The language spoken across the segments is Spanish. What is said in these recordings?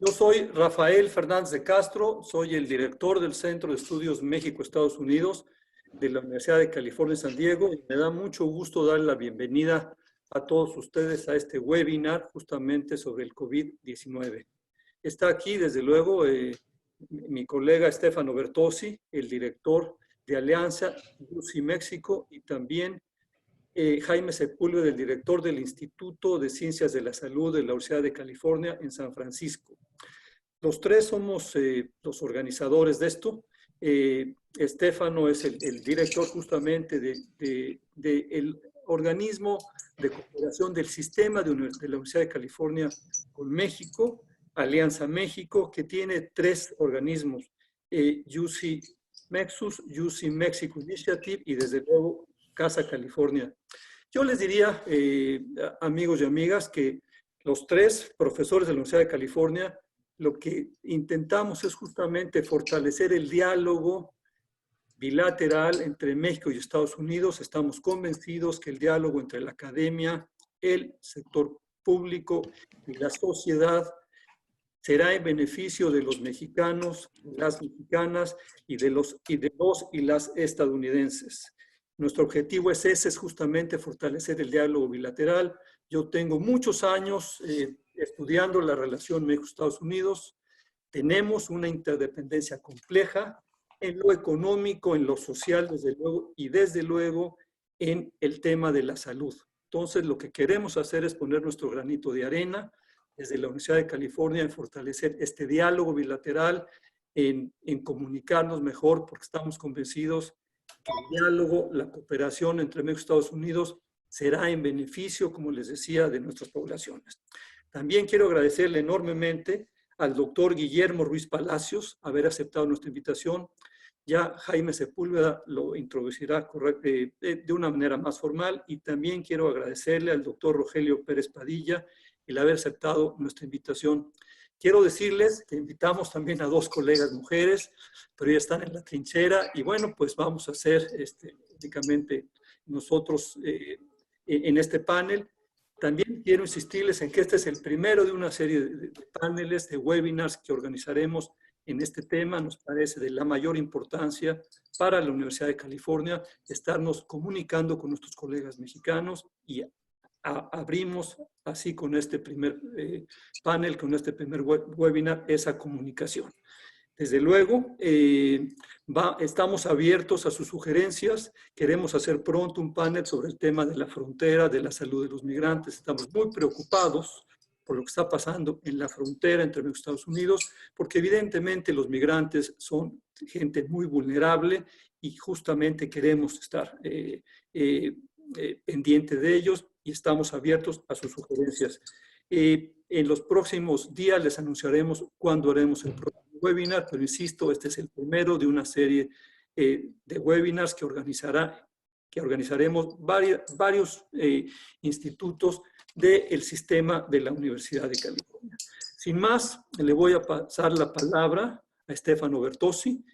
Yo soy Rafael Fernández de Castro, soy el director del Centro de Estudios México-Estados Unidos de la Universidad de California en San Diego y me da mucho gusto darle la bienvenida a todos ustedes a este webinar justamente sobre el COVID-19. Está aquí, desde luego, mi colega Stefano Bertozzi, el director de Alianza UC México, y también Jaime Sepúlveda, el director del Instituto de Ciencias de la Salud de la Universidad de California en San Francisco. Los tres somos los organizadores de esto. Stefano es el director justamente del organismo de cooperación del sistema de la Universidad de California con México, Alianza México, que tiene tres organismos, UC Mexus, UC Mexico Initiative y desde luego Casa California. Yo les diría, amigos y amigas, que los tres profesores de la Universidad de California lo que intentamos es justamente fortalecer el diálogo bilateral entre México y Estados Unidos. Estamos convencidos que el diálogo entre la academia, el sector público y la sociedad será en beneficio de los mexicanos, las mexicanas y de los y las estadounidenses. Nuestro objetivo es ese, es justamente fortalecer el diálogo bilateral. Yo tengo muchos años estudiando la relación México-Estados Unidos. Tenemos una interdependencia compleja en lo económico, en lo social, desde luego, y desde luego en el tema de la salud. Entonces, lo que queremos hacer es poner nuestro granito de arena desde la Universidad de California en fortalecer este diálogo bilateral, en comunicarnos mejor, porque estamos convencidos que el diálogo, la cooperación entre México y Estados Unidos será en beneficio, como les decía, de nuestras poblaciones. También quiero agradecerle enormemente al doctor Guillermo Ruiz Palacios haber aceptado nuestra invitación. Ya Jaime Sepúlveda lo introducirá de una manera más formal, y también quiero agradecerle al doctor Rogelio Pérez Padilla el haber aceptado nuestra invitación. Quiero decirles que invitamos también a dos colegas mujeres, pero ya están en la trinchera y bueno, pues vamos a hacer únicamente nosotros en este panel. También quiero insistirles en que este es el primero de una serie de paneles, de webinars que organizaremos en este tema. Nos parece de la mayor importancia para la Universidad de California estarnos comunicando con nuestros colegas mexicanos, y abrimos así con este primer panel, con este primer webinar, esa comunicación. Desde luego, estamos abiertos a sus sugerencias. Queremos hacer pronto un panel sobre el tema de la frontera, de la salud de los migrantes. Estamos muy preocupados por lo que está pasando en la frontera entre México y Estados Unidos, porque evidentemente los migrantes son gente muy vulnerable y justamente queremos estar pendiente de ellos y estamos abiertos a sus sugerencias. En los próximos días les anunciaremos cuándo haremos el próximo webinar, pero insisto, este es el primero de una serie de webinars que organizaremos varios institutos del sistema de la Universidad de California. Sin más, le voy a pasar la palabra a Stefano Bertozzi.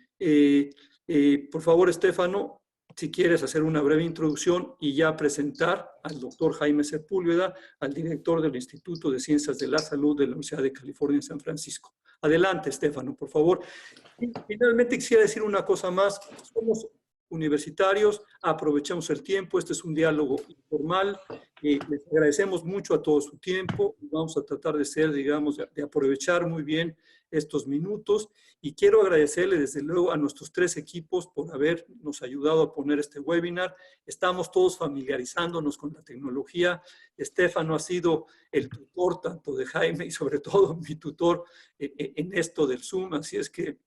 Por favor, Stefano, si quieres hacer una breve introducción y ya presentar al doctor Jaime Sepúlveda, al director del Instituto de Ciencias de la Salud de la Universidad de California en San Francisco. Adelante, Stefano, por favor. Y finalmente quisiera decir una cosa más. Somos universitarios, aprovechamos el tiempo, este es un diálogo informal, les agradecemos mucho a todo su tiempo, vamos a tratar de ser, digamos, de aprovechar muy bien estos minutos, y quiero agradecerle desde luego a nuestros tres equipos por habernos ayudado a poner este webinar. Estamos todos familiarizándonos con la tecnología. Stefano ha sido el tutor tanto de Jaime y sobre todo mi tutor en esto del Zoom, así es que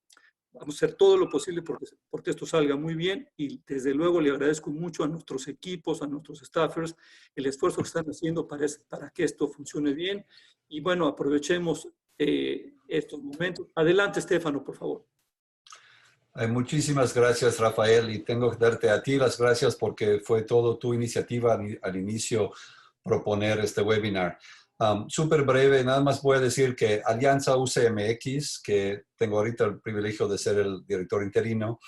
vamos a hacer todo lo posible porque esto salga muy bien, y desde luego le agradezco mucho a nuestros equipos, a nuestros staffers, el esfuerzo que están haciendo para que esto funcione bien. Y bueno, aprovechemos estos momentos. Adelante, Stefano, por favor. Muchísimas gracias, Rafael, y tengo que darte a ti las gracias porque fue todo tu iniciativa al inicio proponer este webinar. Súper breve, nada más voy a decir que Alianza UCMX, que tengo ahorita el privilegio de ser el director interino,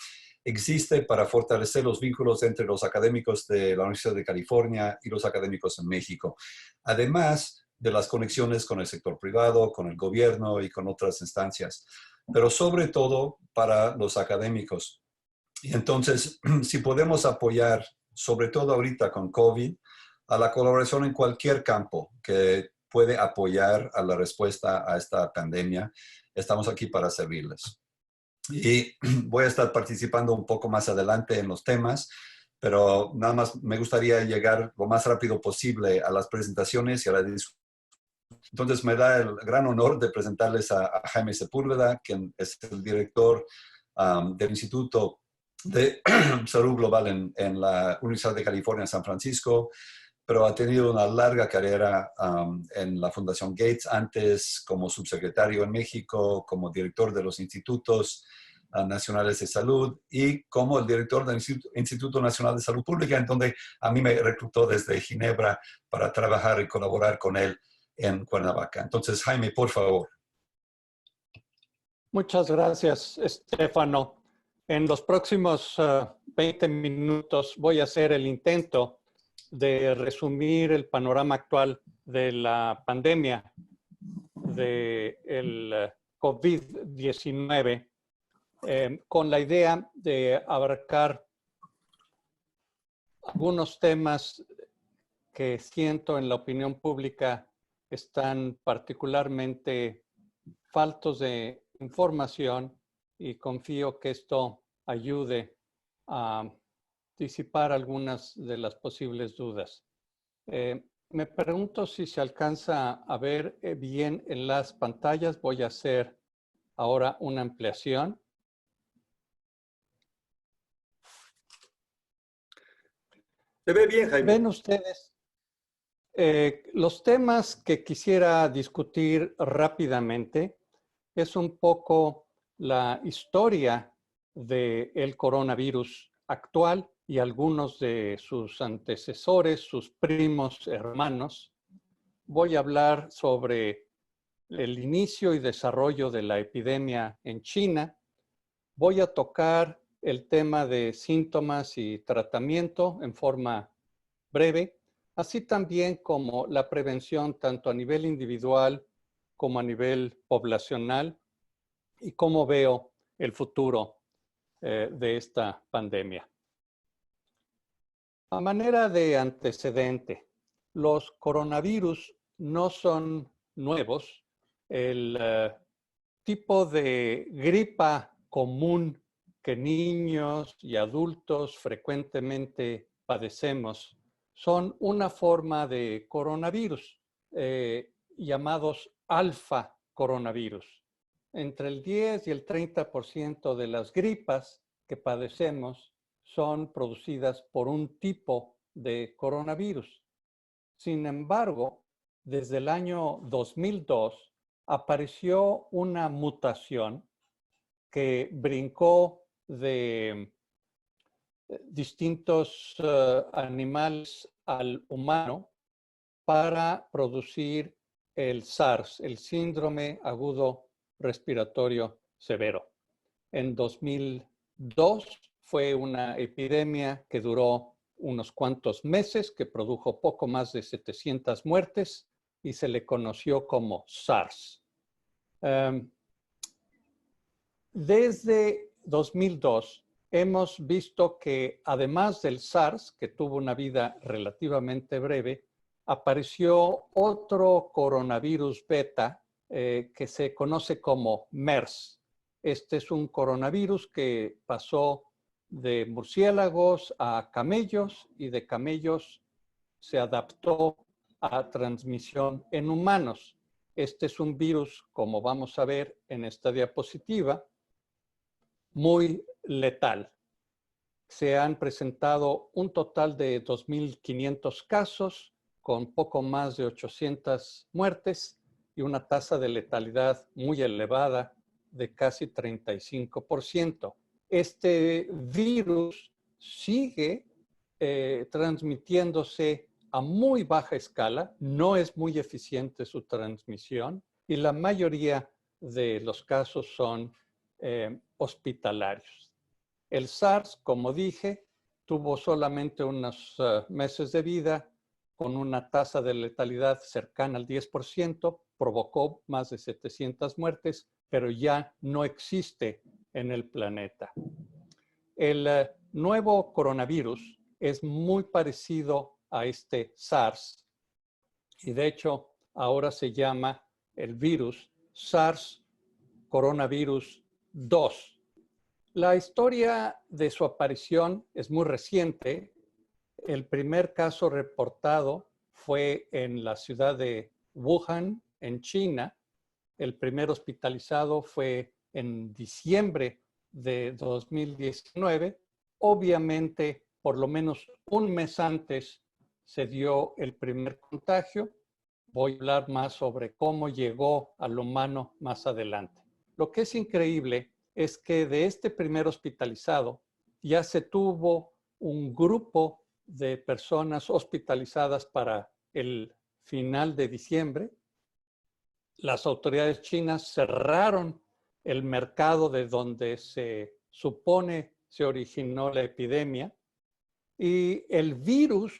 existe para fortalecer los vínculos entre los académicos de la Universidad de California y los académicos en México. Además, de las conexiones con el sector privado, con el gobierno y con otras instancias, pero sobre todo para los académicos. Y entonces, si podemos apoyar, sobre todo ahorita con COVID, a la colaboración en cualquier campo que puede apoyar a la respuesta a esta pandemia, estamos aquí para servirles. Y voy a estar participando un poco más adelante en los temas, pero nada más me gustaría llegar lo más rápido posible a las presentaciones y a la discusión. Entonces me da el gran honor de presentarles a Jaime Sepúlveda, quien es el director del Instituto de Salud Global en la Universidad de California en San Francisco, pero ha tenido una larga carrera en la Fundación Gates, antes como subsecretario en México, como director de los institutos nacionales de salud y como el director del Instituto Nacional de Salud Pública, en donde a mí me reclutó desde Ginebra para trabajar y colaborar con él en Cuernavaca. Entonces, Jaime, por favor. Muchas gracias, Estefano. En los próximos 20 minutos voy a hacer el intento de resumir el panorama actual de la pandemia del COVID-19 con la idea de abarcar algunos temas que siento en la opinión pública están particularmente faltos de información y confío que esto ayude a disipar algunas de las posibles dudas. Me pregunto si se alcanza a ver bien en las pantallas. Voy a hacer ahora una ampliación. Se ve bien, Jaime. ¿Ven ustedes? Los temas que quisiera discutir rápidamente es un poco la historia del coronavirus actual y algunos de sus antecesores, sus primos hermanos. Voy a hablar sobre el inicio y desarrollo de la epidemia en China. Voy a tocar el tema de síntomas y tratamiento en forma breve, así también como la prevención tanto a nivel individual como a nivel poblacional y cómo veo el futuro de esta pandemia. A manera de antecedente, los coronavirus no son nuevos. El tipo de gripa común que niños y adultos frecuentemente padecemos son una forma de coronavirus llamados alfa coronavirus. Entre el 10 y el 30% de las gripas que padecemos son producidas por un tipo de coronavirus. Sin embargo, desde el año 2002 apareció una mutación que brincó de distintos animales al humano para producir el SARS, el síndrome agudo respiratorio severo. En 2002 fue una epidemia que duró unos cuantos meses, que produjo poco más de 700 muertes y se le conoció como SARS. Desde 2002 hemos visto que además del SARS, que tuvo una vida relativamente breve, apareció otro coronavirus beta que se conoce como MERS. Este es un coronavirus que pasó de murciélagos a camellos y de camellos se adaptó a transmisión en humanos. Este es un virus, como vamos a ver en esta diapositiva, muy letal. Se han presentado un total de 2.500 casos con poco más de 800 muertes y una tasa de letalidad muy elevada de casi 35%. Este virus sigue transmitiéndose a muy baja escala, no es muy eficiente su transmisión y la mayoría de los casos son hospitalarios. El SARS, como dije, tuvo solamente unos meses de vida con una tasa de letalidad cercana al 10%, provocó más de 700 muertes, pero ya no existe en el planeta. El nuevo coronavirus es muy parecido a este SARS y de hecho ahora se llama el virus SARS coronavirus 2. La historia de su aparición es muy reciente. El primer caso reportado fue en la ciudad de Wuhan, en China. El primer hospitalizado fue en diciembre de 2019. Obviamente, por lo menos un mes antes se dio el primer contagio. Voy a hablar más sobre cómo llegó al humano más adelante. Lo que es increíble es que de este primer hospitalizado ya se tuvo un grupo de personas hospitalizadas para el final de diciembre. Las autoridades chinas cerraron el mercado de donde se supone se originó la epidemia y el virus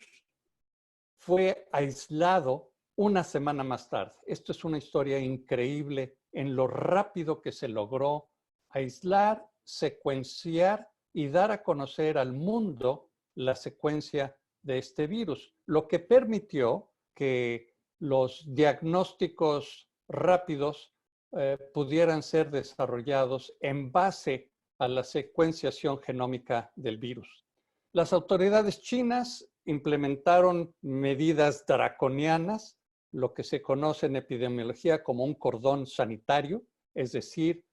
fue aislado una semana más tarde. Esto es una historia increíble en lo rápido que se logró aislar, secuenciar y dar a conocer al mundo la secuencia de este virus, lo que permitió que los diagnósticos rápidos pudieran ser desarrollados en base a la secuenciación genómica del virus. Las autoridades chinas implementaron medidas draconianas, lo que se conoce en epidemiología como un cordón sanitario, es decir,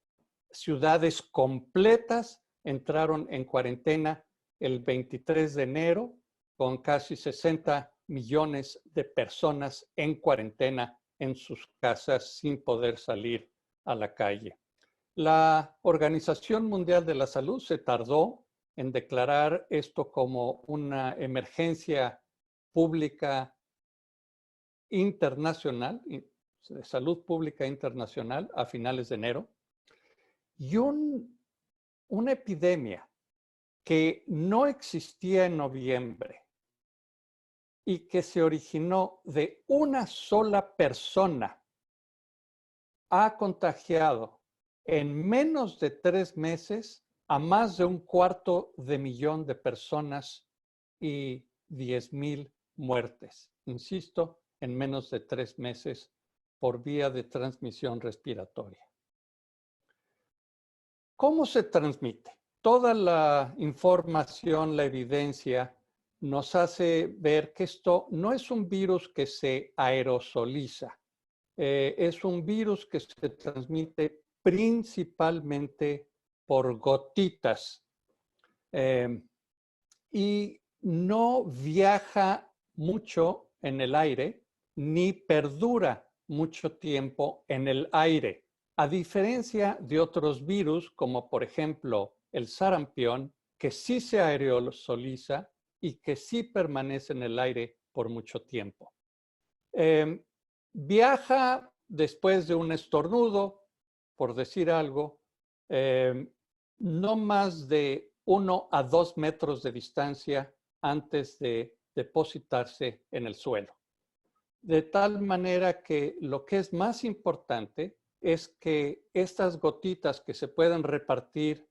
ciudades completas entraron en cuarentena el 23 de enero con casi 60 millones de personas en cuarentena en sus casas sin poder salir a la calle. La Organización Mundial de la Salud se tardó en declarar esto como una emergencia pública internacional, de salud pública internacional a finales de enero, y una epidemia que no existía en noviembre y que se originó de una sola persona ha contagiado en menos de 3 meses a más de 250,000 de personas y 10,000 muertes. Insisto, en menos de 3 meses por vía de transmisión respiratoria. ¿Cómo se transmite? Toda la información, la evidencia, nos hace ver que esto no es un virus que se aerosoliza. Es un virus que se transmite principalmente por gotitas y no viaja mucho en el aire ni perdura mucho tiempo en el aire. A diferencia de otros virus, como por ejemplo el sarampión, que sí se aerosoliza y que sí permanece en el aire por mucho tiempo. Viaja después de un estornudo, por decir algo, no más de 1 a 2 metros de distancia antes de depositarse en el suelo. De tal manera que lo que es más importante es que estas gotitas que se pueden repartir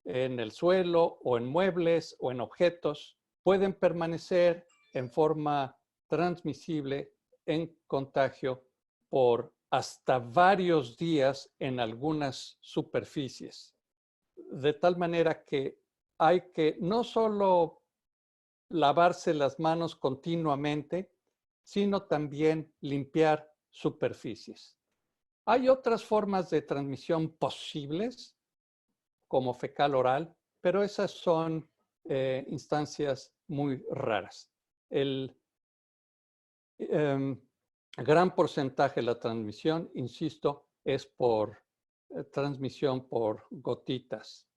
en el suelo o en muebles o en objetos pueden permanecer en forma transmisible en contagio por hasta varios días en algunas superficies. De tal manera que hay que no solo lavarse las manos continuamente, sino también limpiar superficies. Hay otras formas de transmisión posibles, como fecal oral, pero esas son instancias muy raras. El gran porcentaje de la transmisión, insisto, es por transmisión por gotitas.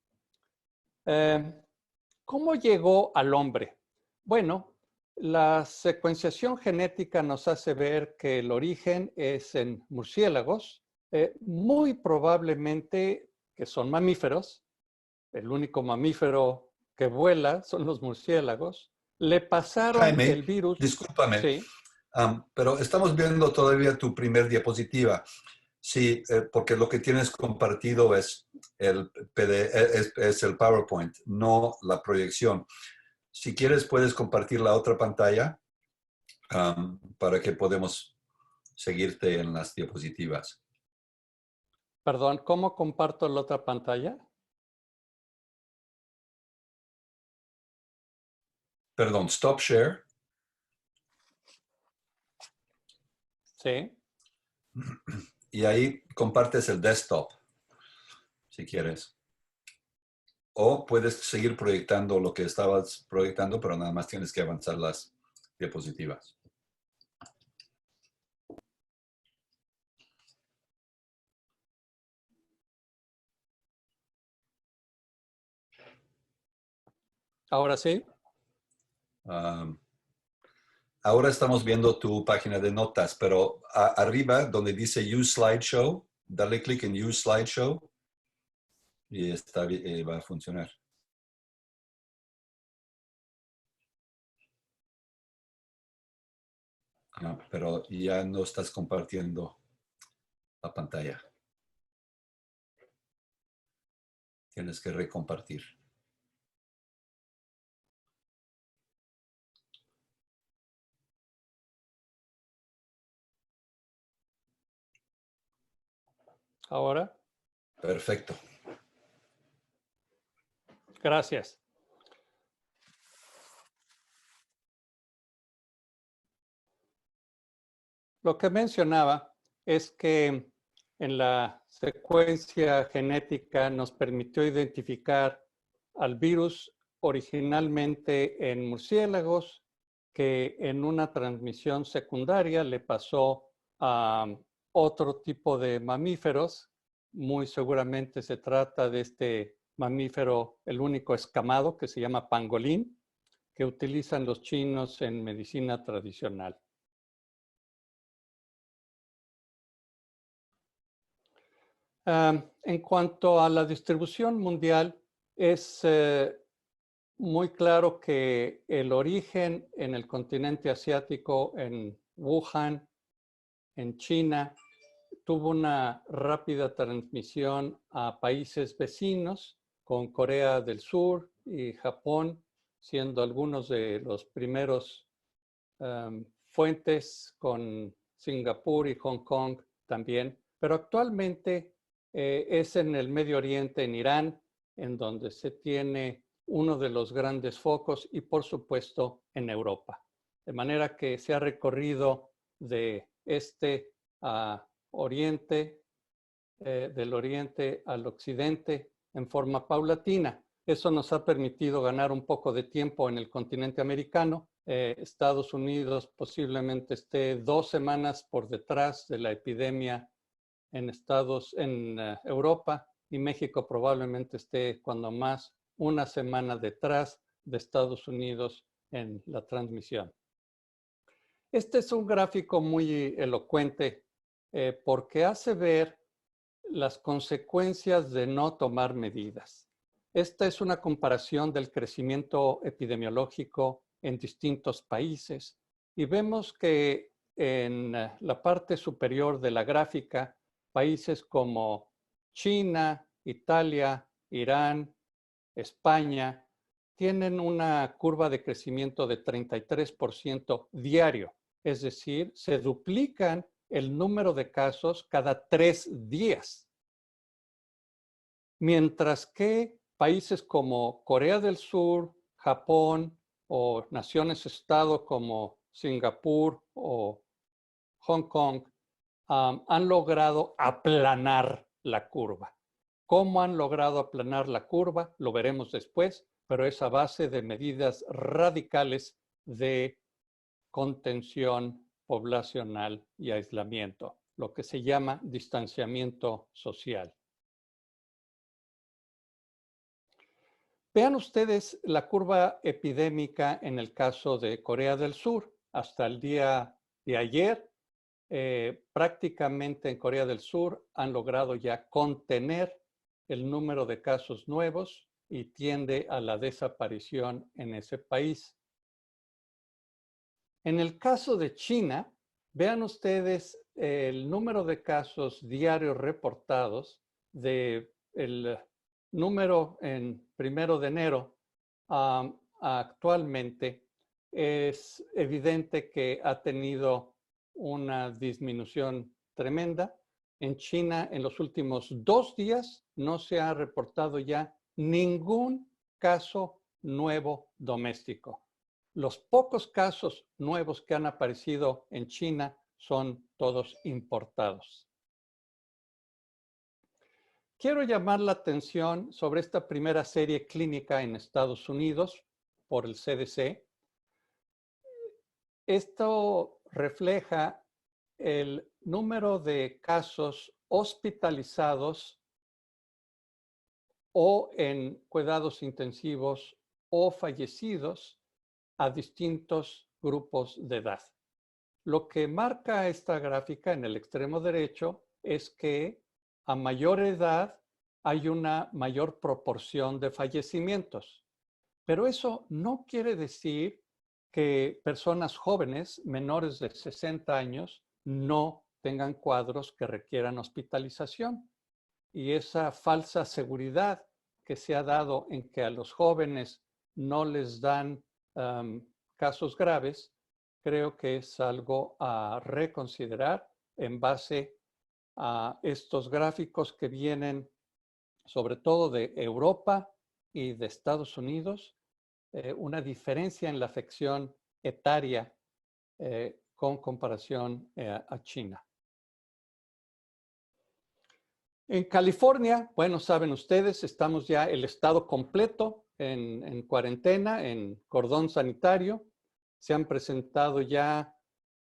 ¿Cómo llegó al hombre? Bueno, la secuenciación genética nos hace ver que el origen es en murciélagos, muy probablemente que son mamíferos. El único mamífero que vuela son los murciélagos. Le pasaron Jaime, el virus. discúlpame, Sí, pero estamos viendo todavía tu primer diapositiva. Sí, porque lo que tienes compartido es el es el PowerPoint, no la proyección. Si quieres, puedes compartir la otra pantalla para que podamos seguirte en las diapositivas. perdón, ¿cómo comparto la otra pantalla? Perdón, stop share Sí. y ahí compartes el desktop, si quieres. O puedes seguir proyectando lo que estabas proyectando, pero nada más tienes que avanzar las diapositivas. Ahora sí. Um, Ahora estamos viendo tu página de notas, pero arriba donde dice Use Slideshow, dale clic en Use Slideshow y va a funcionar. Pero ya no estás compartiendo la pantalla. Tienes que recompartir. Ahora. Perfecto. Gracias. Lo que mencionaba es que en la secuencia genética nos permitió identificar al virus originalmente en murciélagos, que en una transmisión secundaria le pasó a otro tipo de mamíferos. Muy seguramente se trata de este mamífero, el único escamado, que se llama pangolín, que utilizan los chinos en medicina tradicional. En cuanto a la distribución mundial, es muy claro que el origen en el continente asiático, en Wuhan, en China, tuvo una rápida transmisión a países vecinos, con Corea del Sur y Japón siendo algunos de los primeros fuentes, con Singapur y Hong Kong también. Pero actualmente es en el Medio Oriente, en Irán, en donde se tiene uno de los grandes focos, y por supuesto en Europa. De manera que se ha recorrido de este a oriente, del oriente al occidente en forma paulatina. Eso nos ha permitido ganar un poco de tiempo en el continente americano. Estados Unidos posiblemente esté 2 semanas por detrás de la epidemia en Europa, y México probablemente esté cuando más 1 semana detrás de Estados Unidos en la transmisión. Este es un gráfico muy elocuente porque hace ver las consecuencias de no tomar medidas. Esta es una comparación del crecimiento epidemiológico en distintos países, y vemos que en la parte superior de la gráfica, países como China, Italia, Irán, España, tienen una curva de crecimiento de 33% diario. Es decir, se duplican el número de casos cada 3 días. Mientras que países como Corea del Sur, Japón o naciones-estado como Singapur o Hong Kong han logrado aplanar la curva. ¿Cómo han logrado aplanar la curva? Lo veremos después, pero es a base de medidas radicales de contención poblacional y aislamiento, lo que se llama distanciamiento social. Vean ustedes la curva epidémica en el caso de Corea del Sur. Hasta el día de ayer, prácticamente en Corea del Sur han logrado ya contener el número de casos nuevos y tiende a la desaparición en ese país. En el caso de China, vean ustedes el número de casos diarios reportados del número en 1 de enero actualmente. Es evidente que ha tenido una disminución tremenda. En China, en los últimos 2 días, no se ha reportado ya ningún caso nuevo doméstico. Los pocos casos nuevos que han aparecido en China son todos importados. Quiero llamar la atención sobre esta primera serie clínica en Estados Unidos por el CDC. Esto refleja el número de casos hospitalizados o en cuidados intensivos o fallecidos a distintos grupos de edad. Lo que marca esta gráfica en el extremo derecho es que a mayor edad hay una mayor proporción de fallecimientos. Pero eso no quiere decir que personas jóvenes menores de 60 años no tengan cuadros que requieran hospitalización. Y esa falsa seguridad que se ha dado en que a los jóvenes no les dan casos graves, creo que es algo a reconsiderar en base a estos gráficos que vienen sobre todo de Europa y de Estados Unidos, una diferencia en la afección etaria con comparación a China. En California, bueno, saben ustedes, estamos ya el estado completo en cuarentena, en cordón sanitario. Se han presentado ya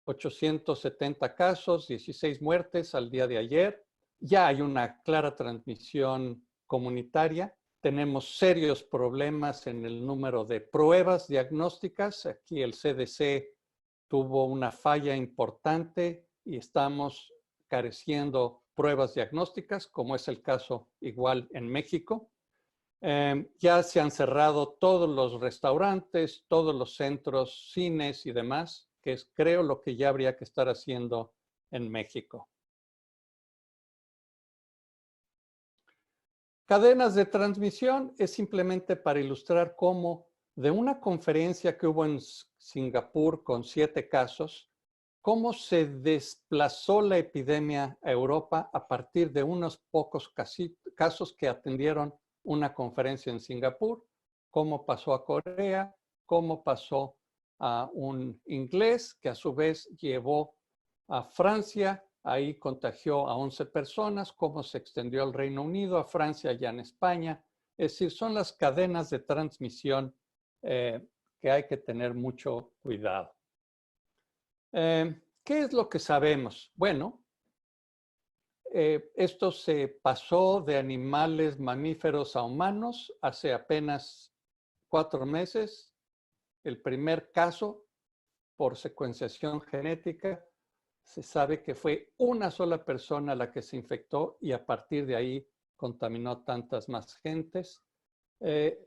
870 casos, 16 muertes al día de ayer. Ya hay una clara transmisión comunitaria. Tenemos serios problemas en el número de pruebas diagnósticas. Aquí el CDC tuvo una falla importante y estamos careciendo pruebas diagnósticas, como es el caso igual en México. Ya se han cerrado todos los restaurantes, todos los centros, cines y demás, que es creo lo que ya habría que estar haciendo en México. Cadenas de transmisión es simplemente para ilustrar cómo de una conferencia que hubo en Singapur con 7 casos, cómo se desplazó la epidemia a Europa a partir de unos pocos casos que atendieron una conferencia en Singapur, cómo pasó a Corea, cómo pasó a un inglés que a su vez llevó a Francia, ahí contagió a 11 personas, cómo se extendió al Reino Unido, a Francia y en España. Es decir, son las cadenas de transmisión que hay que tener mucho cuidado. ¿Qué es lo que sabemos? Bueno, esto se pasó de animales mamíferos a humanos hace apenas 4 meses. El primer caso por secuenciación genética se sabe que fue una sola persona la que se infectó y a partir de ahí contaminó tantas más gentes.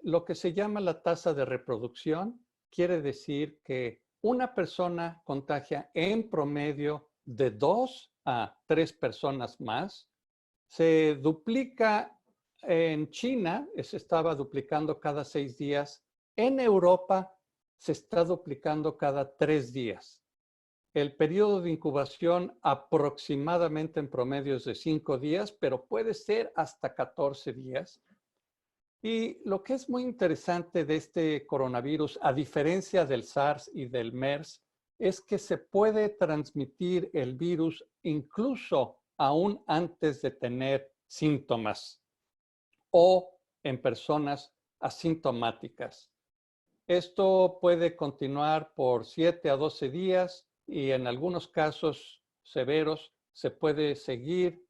Lo que se llama la tasa de reproducción quiere decir que una persona contagia en promedio de 2 a 3 personas más. Se duplica en China, se estaba duplicando cada 6 días. En Europa se está duplicando cada 3 días. El periodo de incubación aproximadamente en promedio es de 5 días, pero puede ser hasta 14 días. Y lo que es muy interesante de este coronavirus, a diferencia del SARS y del MERS, es que se puede transmitir el virus incluso aún antes de tener síntomas o en personas asintomáticas. Esto puede continuar por 7 a 12 días y en algunos casos severos se puede seguir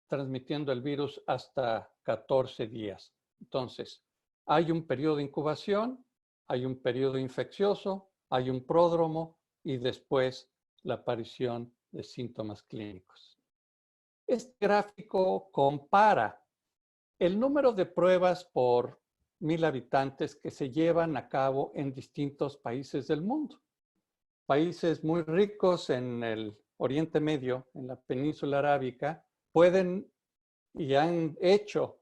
transmitiendo el virus hasta 14 días. Entonces, hay un periodo de incubación, hay un periodo infeccioso, hay un pródromo y después la aparición de síntomas clínicos. Este gráfico compara el número de pruebas por 1000 habitantes que se llevan a cabo en distintos países del mundo. países muy ricos en el Oriente Medio, en la península arábica, pueden y han hecho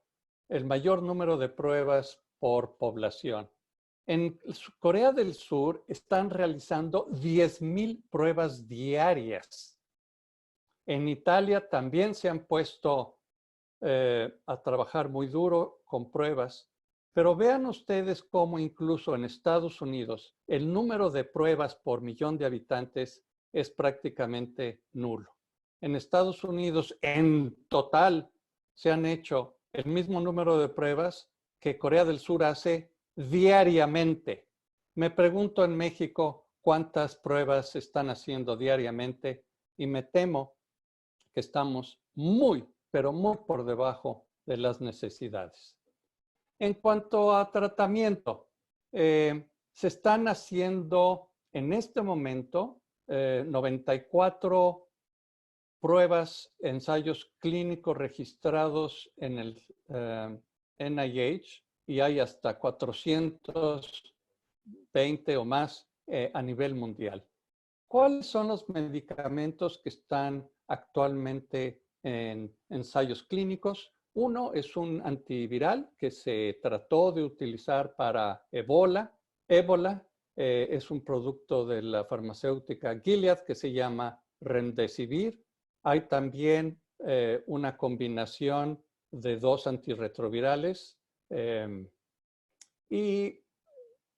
el mayor número de pruebas por población. En Corea del Sur están realizando 10,000 pruebas diarias. En Italia también se han puesto a trabajar muy duro con pruebas, pero vean ustedes cómo incluso en Estados Unidos el número de pruebas por millón de habitantes es prácticamente nulo. En Estados Unidos, en total, se han hecho el mismo número de pruebas que Corea del Sur hace diariamente. Me pregunto en México cuántas pruebas se están haciendo diariamente y me temo que estamos muy, pero muy por debajo de las necesidades. En cuanto a tratamiento, se están haciendo en este momento 94 pruebas, ensayos clínicos registrados en el NIH y hay hasta 420 o más a nivel mundial. ¿Cuáles son los medicamentos que están actualmente en ensayos clínicos? Uno es un antiviral que se trató de utilizar para Ébola. Ébola es un producto de la farmacéutica Gilead que se llama Remdesivir. Hay también una combinación de dos antirretrovirales y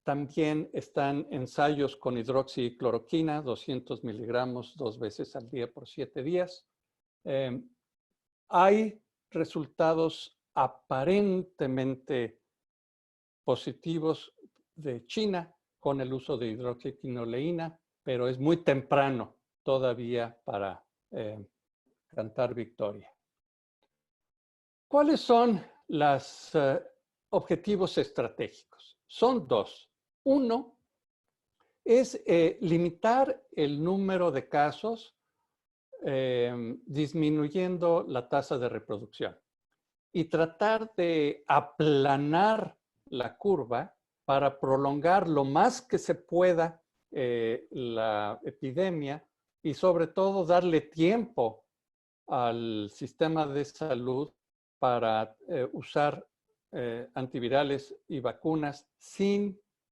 también están ensayos con hidroxicloroquina, 200 miligramos 2 veces al día por 7 días. Hay resultados aparentemente positivos de China con el uso de hidroxiquinoleína, pero es muy temprano todavía para cantar victoria. ¿Cuáles son los objetivos estratégicos? Son dos. Uno es limitar el número de casos disminuyendo la tasa de reproducción y tratar de aplanar la curva para prolongar lo más que se pueda la epidemia y sobre todo darle tiempo al sistema de salud para usar antivirales y vacunas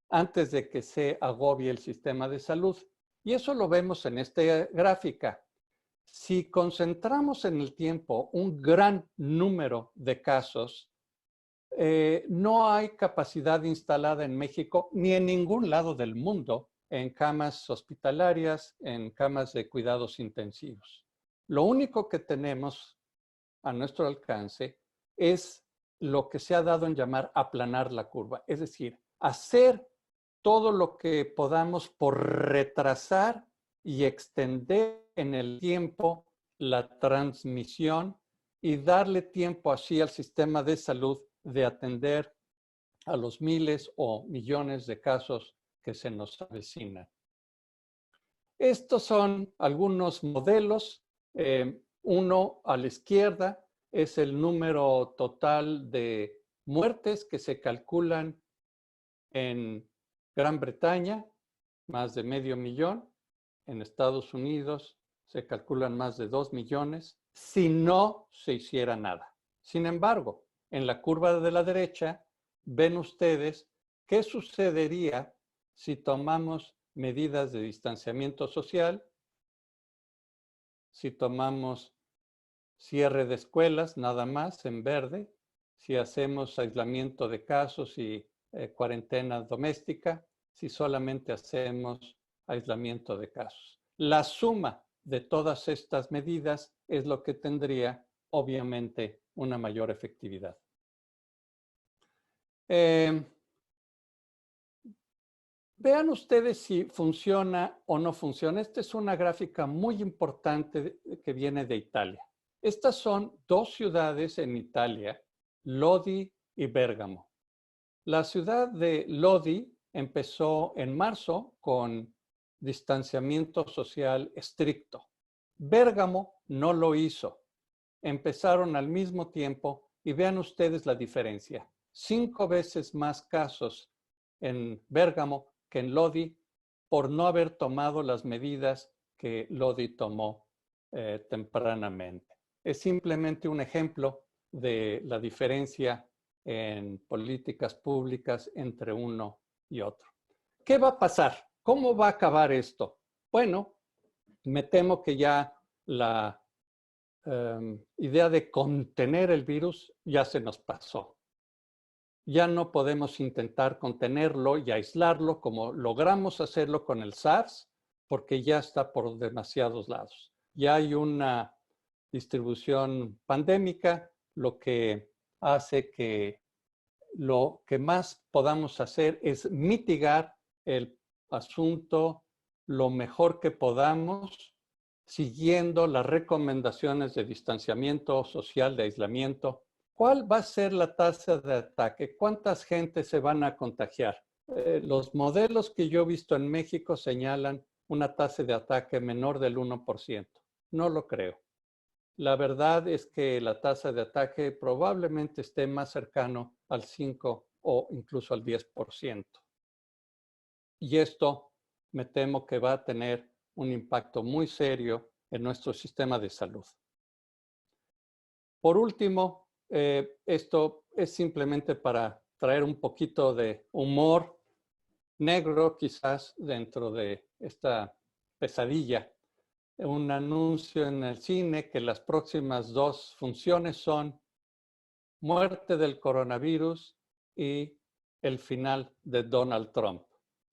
antes de que se agobie el sistema de salud. Y eso lo vemos en esta gráfica. Si concentramos en el tiempo un gran número de casos, no hay capacidad instalada en México ni en ningún lado del mundo en camas hospitalarias, en camas de cuidados intensivos. Lo único que tenemos a nuestro alcance es lo que se ha dado en llamar aplanar la curva, es decir, hacer todo lo que podamos por retrasar y extender en el tiempo la transmisión y darle tiempo así al sistema de salud de atender a los miles o millones de casos que se nos avecinan. Estos son algunos modelos. Uno a la izquierda es el número total de muertes que se calculan en Gran Bretaña, más de 500,000. En Estados Unidos se calculan más de 2 millones si no se hiciera nada. Sin embargo, en la curva de la derecha ven ustedes qué sucedería si tomamos medidas de distanciamiento social, si tomamos cierre de escuelas nada más en verde, si hacemos aislamiento de casos y cuarentena doméstica, si solamente hacemos aislamiento de casos. La suma de todas estas medidas es lo que tendría, obviamente, una mayor efectividad. Vean ustedes si funciona o no funciona. Esta es una gráfica muy importante que viene de Italia. Estas son dos ciudades en Italia, Lodi y Bérgamo. La ciudad de Lodi empezó en marzo con distanciamiento social estricto. Bérgamo no lo hizo. Empezaron al mismo tiempo y vean ustedes la diferencia. 5 veces más casos en Bérgamo que en Lodi por no haber tomado las medidas que Lodi tomó tempranamente. Es simplemente un ejemplo de la diferencia en políticas públicas entre uno y otro. ¿Qué va a pasar? ¿Cómo va a acabar esto? Bueno, me temo que ya la idea de contener el virus ya se nos pasó. Ya no podemos intentar contenerlo y aislarlo como logramos hacerlo con el SARS, porque ya está por demasiados lados. Ya hay una distribución pandémica, lo que hace que lo que más podamos hacer es mitigar el asunto lo mejor que podamos, siguiendo las recomendaciones de distanciamiento social, de aislamiento. ¿Cuál va a ser la tasa de ataque? ¿Cuántas gentes se van a contagiar? Los modelos que yo he visto en México señalan una tasa de ataque menor del 1%. No lo creo. La verdad es que la tasa de ataque probablemente esté más cercano al 5 o incluso al 10%. Y esto me temo que va a tener un impacto muy serio en nuestro sistema de salud. Por último, esto es simplemente para traer un poquito de humor negro quizás dentro de esta pesadilla. Un anuncio en el cine que las próximas 2 funciones son muerte del coronavirus y el final de Donald Trump.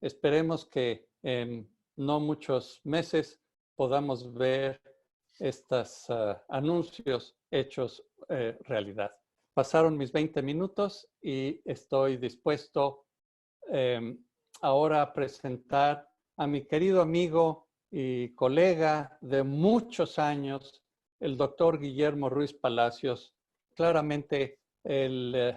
Esperemos que en no muchos meses podamos ver estos anuncios hechos realidad. Pasaron mis 20 minutos y estoy dispuesto ahora a presentar a mi querido amigo y colega de muchos años, el doctor Guillermo Ruiz Palacios, claramente el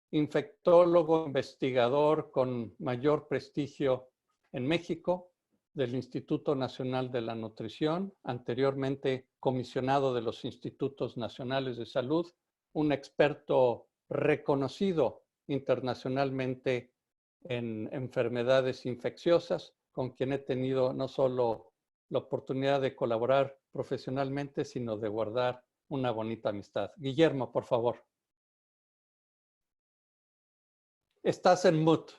infectólogo investigador con mayor prestigio en México del Instituto Nacional de la Nutrición, anteriormente comisionado de los Institutos Nacionales de Salud, un experto reconocido internacionalmente en enfermedades infecciosas, con quien he tenido no solo la oportunidad de colaborar profesionalmente, sino de guardar una bonita amistad. Guillermo, por favor. Estás en mute.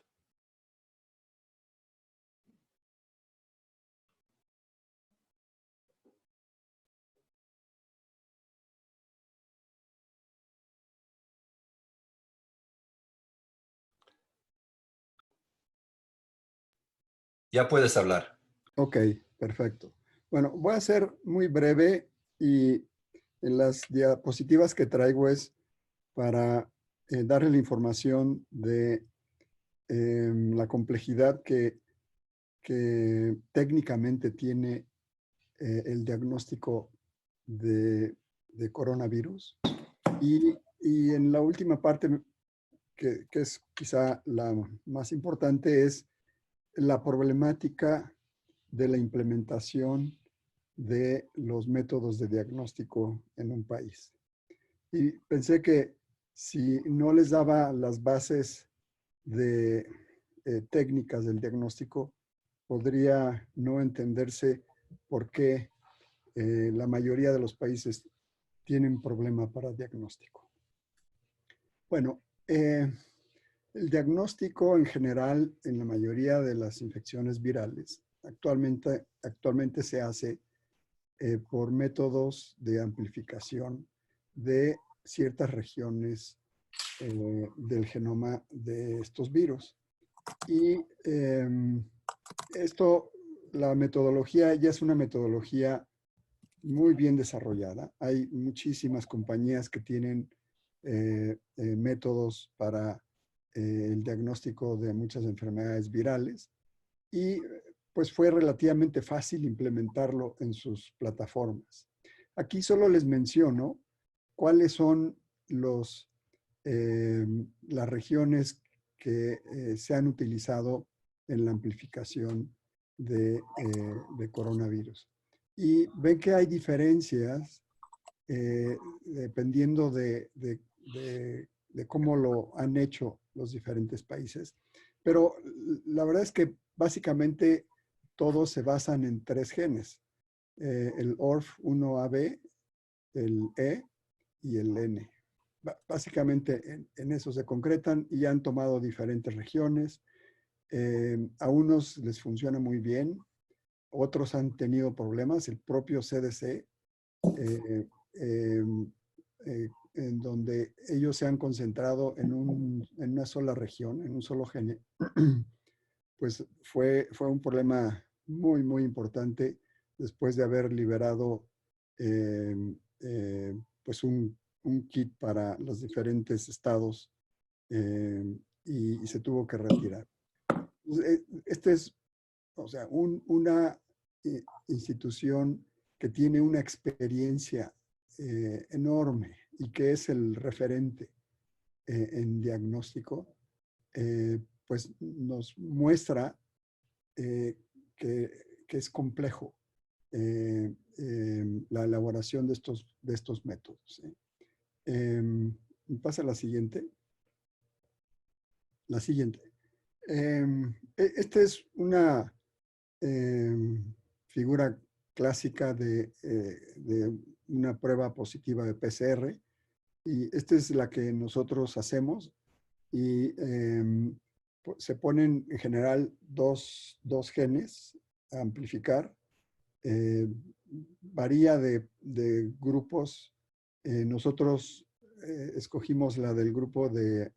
Ya puedes hablar. Ok, perfecto. Bueno, voy a ser muy breve y en las diapositivas que traigo es para darle la información de la complejidad que técnicamente tiene el diagnóstico de coronavirus. Y en la última parte, que es quizá la más importante, es la problemática de la implementación de los métodos de diagnóstico en un país. Y pensé que si no les daba las bases de técnicas del diagnóstico, podría no entenderse por qué la mayoría de los países tienen problema para diagnóstico. Bueno, el diagnóstico en general en la mayoría de las infecciones virales actualmente se hace por métodos de amplificación de ciertas regiones del genoma de estos virus. Y la metodología ya es una metodología muy bien desarrollada. Hay muchísimas compañías que tienen métodos para el diagnóstico de muchas enfermedades virales y pues fue relativamente fácil implementarlo en sus plataformas. Aquí solo les menciono cuáles son las regiones que se han utilizado en la amplificación de coronavirus. Y ven que hay diferencias dependiendo de cómo lo han hecho los diferentes países. Pero la verdad es que básicamente todos se basan en 3 genes. El ORF1AB, el E y el N. Básicamente en eso se concretan y han tomado diferentes regiones. A unos les funciona muy bien, otros han tenido problemas. El propio CDC, en donde ellos se han concentrado en una sola región, en un solo gene, pues fue un problema muy, muy importante después de haber liberado pues un kit para los diferentes estados y se tuvo que retirar. Este es, o sea, una institución que tiene una experiencia enorme y que es el referente en diagnóstico, pues nos muestra que es complejo la elaboración de estos métodos. Pasa la siguiente. La siguiente. Esta es una figura clásica de una prueba positiva de PCR, y esta es la que nosotros hacemos, y se ponen en general dos genes a amplificar. Varía de grupos. Nosotros escogimos la del grupo de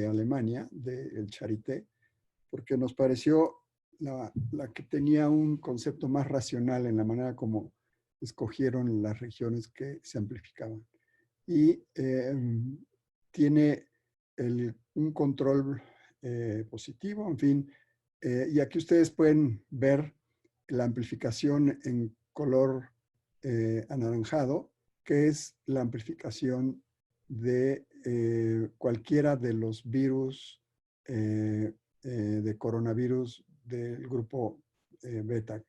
Alemania, del Charité, porque nos pareció la que tenía un concepto más racional en la manera como escogieron las regiones que se amplificaban. Y tiene un control positivo, en fin. Y aquí ustedes pueden ver la amplificación en color anaranjado, que es la amplificación de cualquiera de los virus de coronavirus del grupo beta.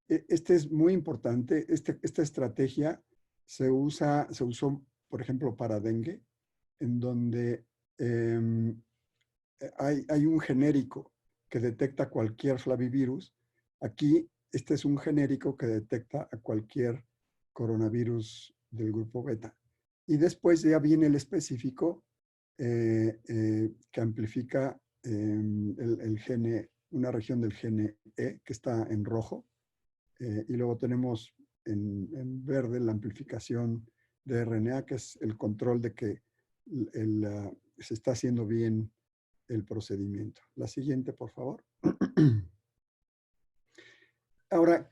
Este es muy importante. Esta estrategia se usó, por ejemplo, para dengue, en donde hay un genérico que detecta cualquier flavivirus. Aquí, este es un genérico que detecta a cualquier coronavirus del grupo beta. Y después ya viene el específico que amplifica el gene, una región del gene E, que está en rojo. Y luego tenemos en verde la amplificación de RNA, que es el control de que se está haciendo bien el procedimiento. La siguiente, por favor. Ahora,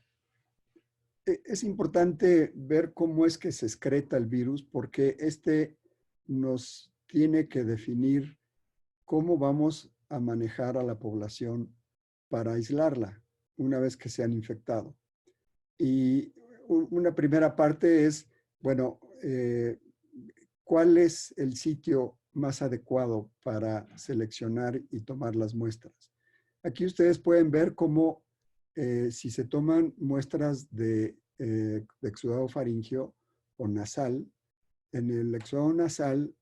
es importante ver cómo es que se excreta el virus, porque nos tiene que definir cómo vamos a manejar a la población para aislarla una vez que se han infectado. Y una primera parte es, bueno, ¿cuál es el sitio más adecuado para seleccionar y tomar las muestras? Aquí ustedes pueden ver cómo si se toman muestras de exudado faríngeo o nasal, en el exudado nasal,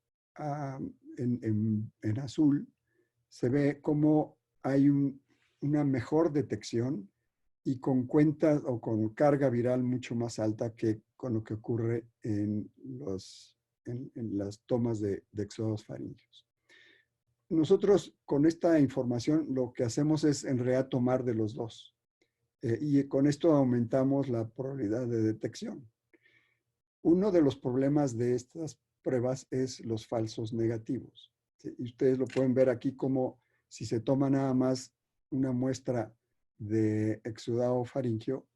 en azul, se ve cómo hay una mejor detección y con cuentas o con carga viral mucho más alta que con lo que ocurre en las tomas de exudados faríngeos. Nosotros con esta información lo que hacemos es en realidad tomar de los dos. Y con esto aumentamos la probabilidad de detección. Uno de los problemas de estas pruebas es los falsos negativos. ¿Sí? Y ustedes lo pueden ver aquí como si se toma nada más una muestra de exudado faríngeo,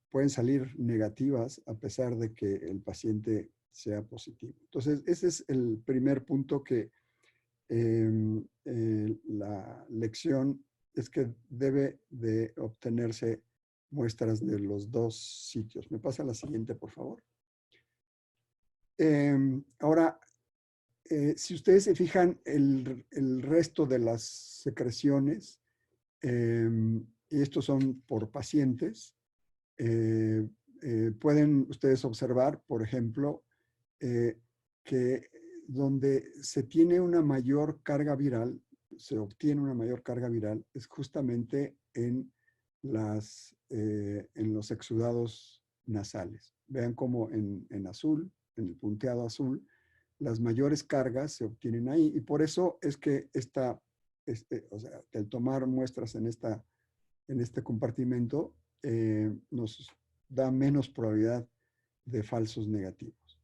pueden salir negativas a pesar de que el paciente sea positivo. Entonces, ese es el primer punto que la lección es que debe de obtenerse muestras de los dos sitios. ¿Me pasa la siguiente, por favor? Ahora, si ustedes se fijan, el resto de las secreciones, y estos son por pacientes, pueden ustedes observar, por ejemplo, que donde se tiene una mayor carga viral, se obtiene una mayor carga viral, es justamente en los exudados nasales. Vean cómo en azul, en el punteado azul, las mayores cargas se obtienen ahí. Y por eso es que o sea, el tomar muestras en este compartimento nos da menos probabilidad de falsos negativos.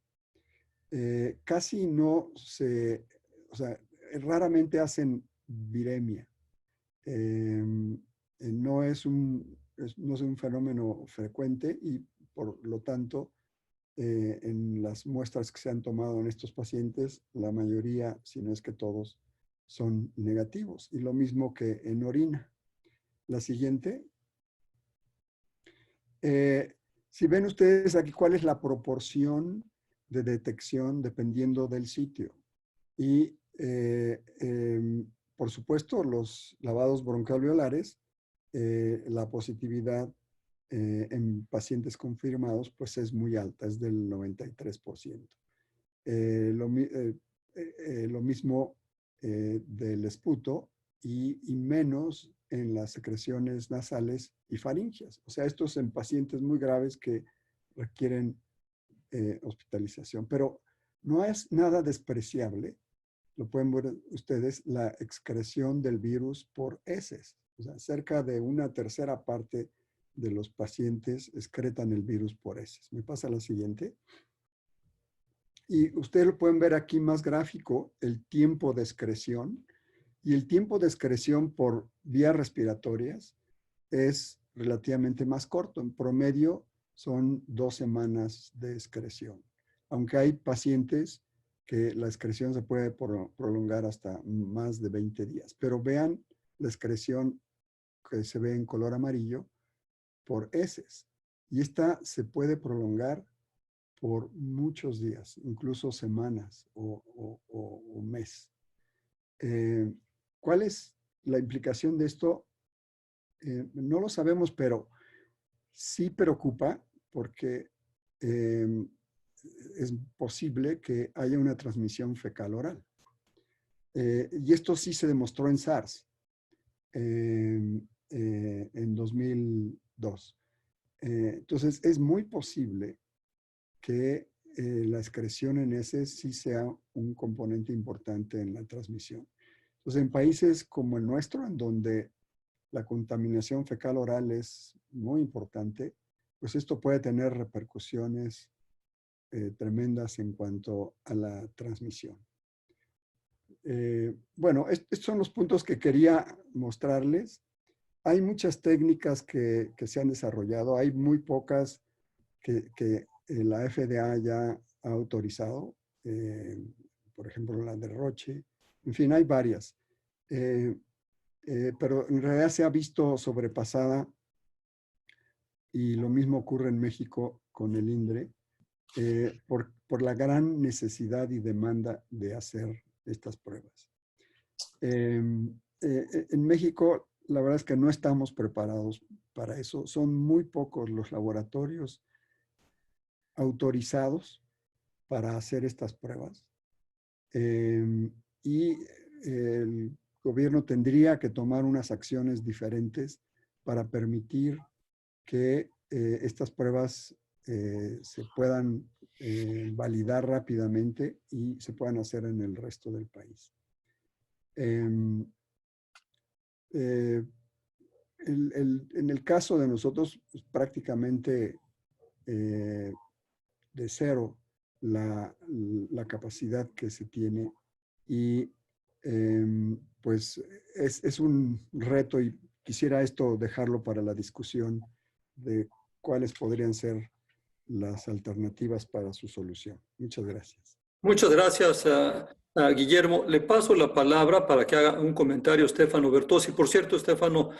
Casi no o sea, raramente hacen viremia. No es un fenómeno frecuente y por lo tanto en las muestras que se han tomado en estos pacientes, la mayoría, si no es que todos, son negativos. Y lo mismo que en orina. La siguiente. Si ven ustedes aquí cuál es la proporción de detección dependiendo del sitio. Y por supuesto, los lavados broncoalveolares, la positividad en pacientes confirmados, pues es muy alta, es del 93%. Lo mismo del esputo y menos en las secreciones nasales y faringias. O sea, estos en pacientes muy graves que requieren hospitalización. Pero no es nada despreciable, lo pueden ver ustedes, la excreción del virus por heces. O sea, cerca de una tercera parte de los pacientes excretan el virus por heces. Me pasa a la siguiente. Y ustedes lo pueden ver aquí más gráfico, el tiempo de excreción. Y el tiempo de excreción por vías respiratorias es relativamente más corto. En promedio son 2 semanas de excreción. Aunque hay pacientes que la excreción se puede prolongar hasta más de 20 días. Pero vean la excreción que se ve en color amarillo por heces. Y esta se puede prolongar por muchos días, incluso semanas o mes. ¿Cuál es la implicación de esto? No lo sabemos, pero sí preocupa porque es posible que haya una transmisión fecal oral. Y esto sí se demostró en SARS en 2002. Entonces, es muy posible que la excreción en heces sí sea un componente importante en la transmisión. Entonces, en países como el nuestro, en donde la contaminación fecal oral es muy importante, pues esto puede tener repercusiones tremendas en cuanto a la transmisión. Bueno, estos son los puntos que quería mostrarles. Hay muchas técnicas que se han desarrollado, hay muy pocas que la FDA ya ha autorizado, por ejemplo la de Roche, en fin, hay varias. Pero en realidad se ha visto sobrepasada y lo mismo ocurre en México con el INDRE por la gran necesidad y demanda de hacer estas pruebas. En México, la verdad es que no estamos preparados para eso. Son muy pocos los laboratorios autorizados para hacer estas pruebas. Y el gobierno tendría que tomar unas acciones diferentes para permitir que estas pruebas se puedan validar rápidamente y se puedan hacer en el resto del país. En el caso de nosotros, pues, prácticamente de cero la capacidad que se tiene y pues es un reto y quisiera esto dejarlo para la discusión de cuáles podrían ser las alternativas para su solución. Muchas gracias. Muchas gracias a Guillermo. Le paso la palabra para que haga un comentario Stefano Bertozzi. Por cierto, Stefano,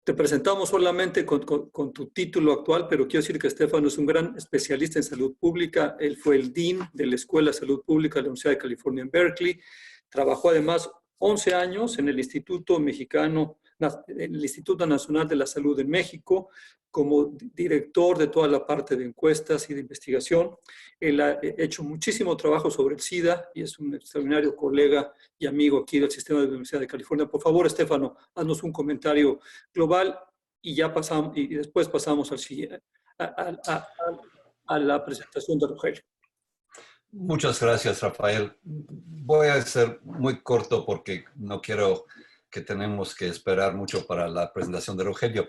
te presentamos solamente con tu título actual, pero quiero decir que Stefano es un gran especialista en salud pública. Él fue el dean de la Escuela de Salud Pública de la Universidad de California en Berkeley. Trabajó además 11 años en el Instituto Mexicano en el Instituto Nacional de la Salud de México, como director de toda la parte de encuestas y de investigación. Él ha hecho muchísimo trabajo sobre el SIDA y es un extraordinario colega y amigo aquí del sistema de la Universidad de California. Por favor, Estefano, haznos un comentario global y ya pasamos, y después pasamos al siguiente, a la presentación de Rogelio. Muchas gracias, Rafael. Voy a ser muy corto porque no quiero que tenemos que esperar mucho para la presentación de Rogelio.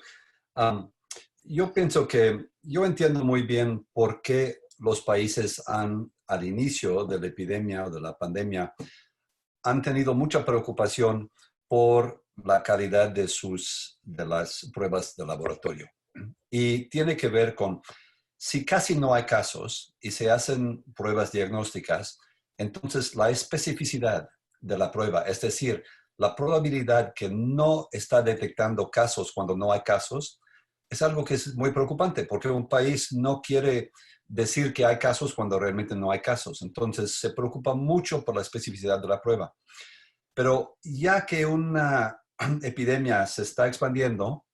Yo pienso que yo entiendo muy bien por qué los países al inicio de la epidemia o de la pandemia, han tenido mucha preocupación por la calidad de las pruebas de laboratorio. Y tiene que ver con, si casi no hay casos y se hacen pruebas diagnósticas, entonces la especificidad de la prueba, es decir, la probabilidad que no está detectando casos cuando no hay casos, es algo que es muy preocupante porque un país no quiere decir que hay casos cuando realmente no hay casos. Entonces se preocupa mucho por la especificidad de la prueba. Pero ya que una epidemia se está expandiendo,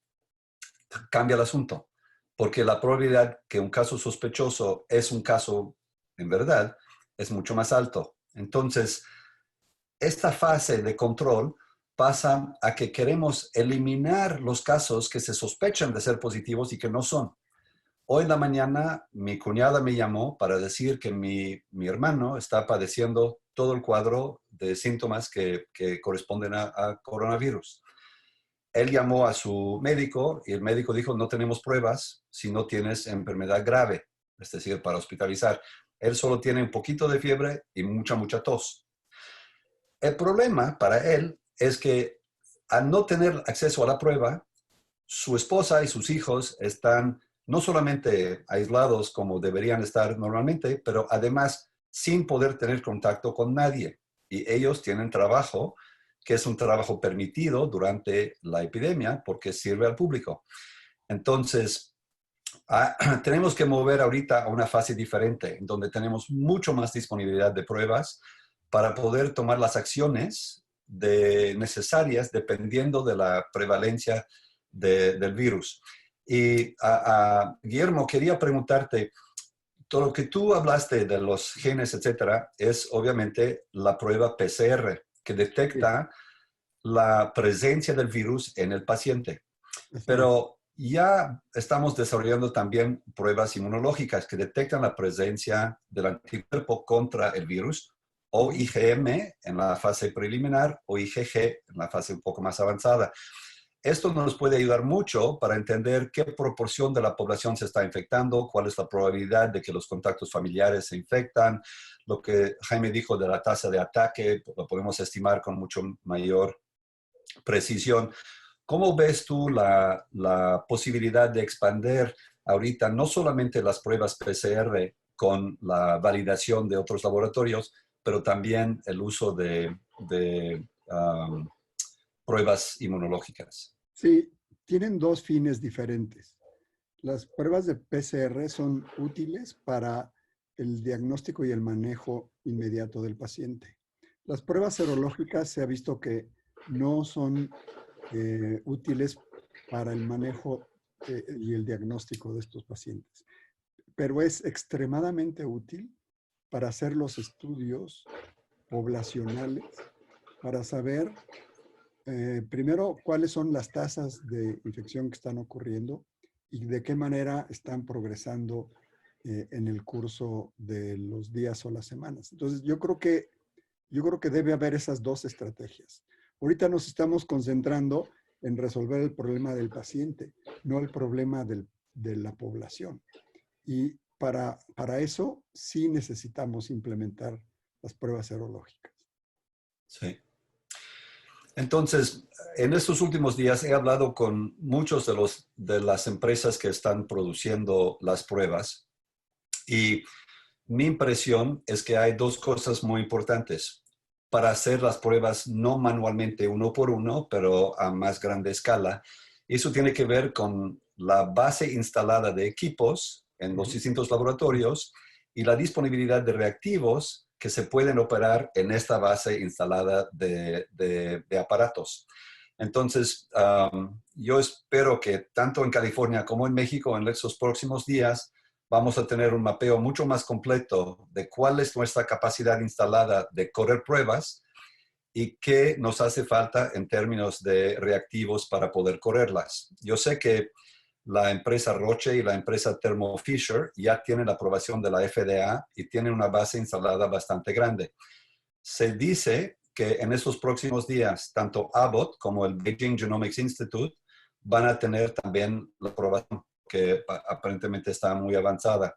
cambia el asunto, porque la probabilidad que un caso sospechoso es un caso en verdad es mucho más alto. Entonces, esta fase de control pasa a que queremos eliminar los casos que se sospechan de ser positivos y que no son. Hoy en la mañana mi cuñada me llamó para decir que mi hermano está padeciendo todo el cuadro de síntomas que corresponden a coronavirus. Él llamó a su médico y el médico dijo, no tenemos pruebas si no tienes enfermedad grave, es decir, para hospitalizar. Él solo tiene un poquito de fiebre y mucha tos. El problema para él es que al no tener acceso a la prueba, su esposa y sus hijos están no solamente aislados como deberían estar normalmente, pero además sin poder tener contacto con nadie. Y ellos tienen trabajo, que es un trabajo permitido durante la epidemia porque sirve al público. Entonces, tenemos que mover ahorita a una fase diferente, en donde tenemos mucho más disponibilidad de pruebas para poder tomar las acciones necesarias dependiendo de la prevalencia del virus. Y Guillermo, quería preguntarte, todo lo que tú hablaste de los genes, etcétera, es obviamente la prueba PCR, que detecta la presencia del virus en el paciente. Pero ya estamos desarrollando también pruebas inmunológicas que detectan la presencia del anticuerpo contra el virus, o IgM en la fase preliminar o IgG en la fase un poco más avanzada. Esto nos puede ayudar mucho para entender qué proporción de la población se está infectando, cuál es la probabilidad de que los contactos familiares se infectan. Lo que Jaime dijo de la tasa de ataque, lo podemos estimar con mucho mayor precisión. ¿Cómo ves tú la posibilidad de expandir ahorita no solamente las pruebas PCR con la validación de otros laboratorios, pero también el uso de pruebas inmunológicas? Sí, tienen dos fines diferentes. Las pruebas de PCR son útiles para el diagnóstico y el manejo inmediato del paciente. Las pruebas serológicas se ha visto que no son útiles para el manejo y el diagnóstico de estos pacientes, pero es extremadamente útil para hacer los estudios poblacionales, para saber primero cuáles son las tasas de infección que están ocurriendo y de qué manera están progresando en el curso de los días o las semanas. Entonces, yo creo que debe haber esas dos estrategias. Ahorita nos estamos concentrando en resolver el problema del paciente, no el problema de la población. Y para eso sí necesitamos implementar las pruebas serológicas. Sí. Entonces, en estos últimos días he hablado con muchos de las empresas que están produciendo las pruebas y mi impresión es que hay dos cosas muy importantes para hacer las pruebas no manualmente uno por uno, pero a más grande escala. Eso tiene que ver con la base instalada de equipos en los distintos laboratorios y la disponibilidad de reactivos que se pueden operar en esta base instalada de aparatos. Entonces, yo espero que tanto en California como en México en estos próximos días vamos a tener un mapeo mucho más completo de cuál es nuestra capacidad instalada de correr pruebas y qué nos hace falta en términos de reactivos para poder correrlas. Yo sé que la empresa Roche y la empresa Thermo Fisher ya tienen la aprobación de la FDA y tienen una base instalada bastante grande. Se dice que en estos próximos días, tanto Abbott como el Beijing Genomics Institute van a tener también la aprobación, que aparentemente está muy avanzada.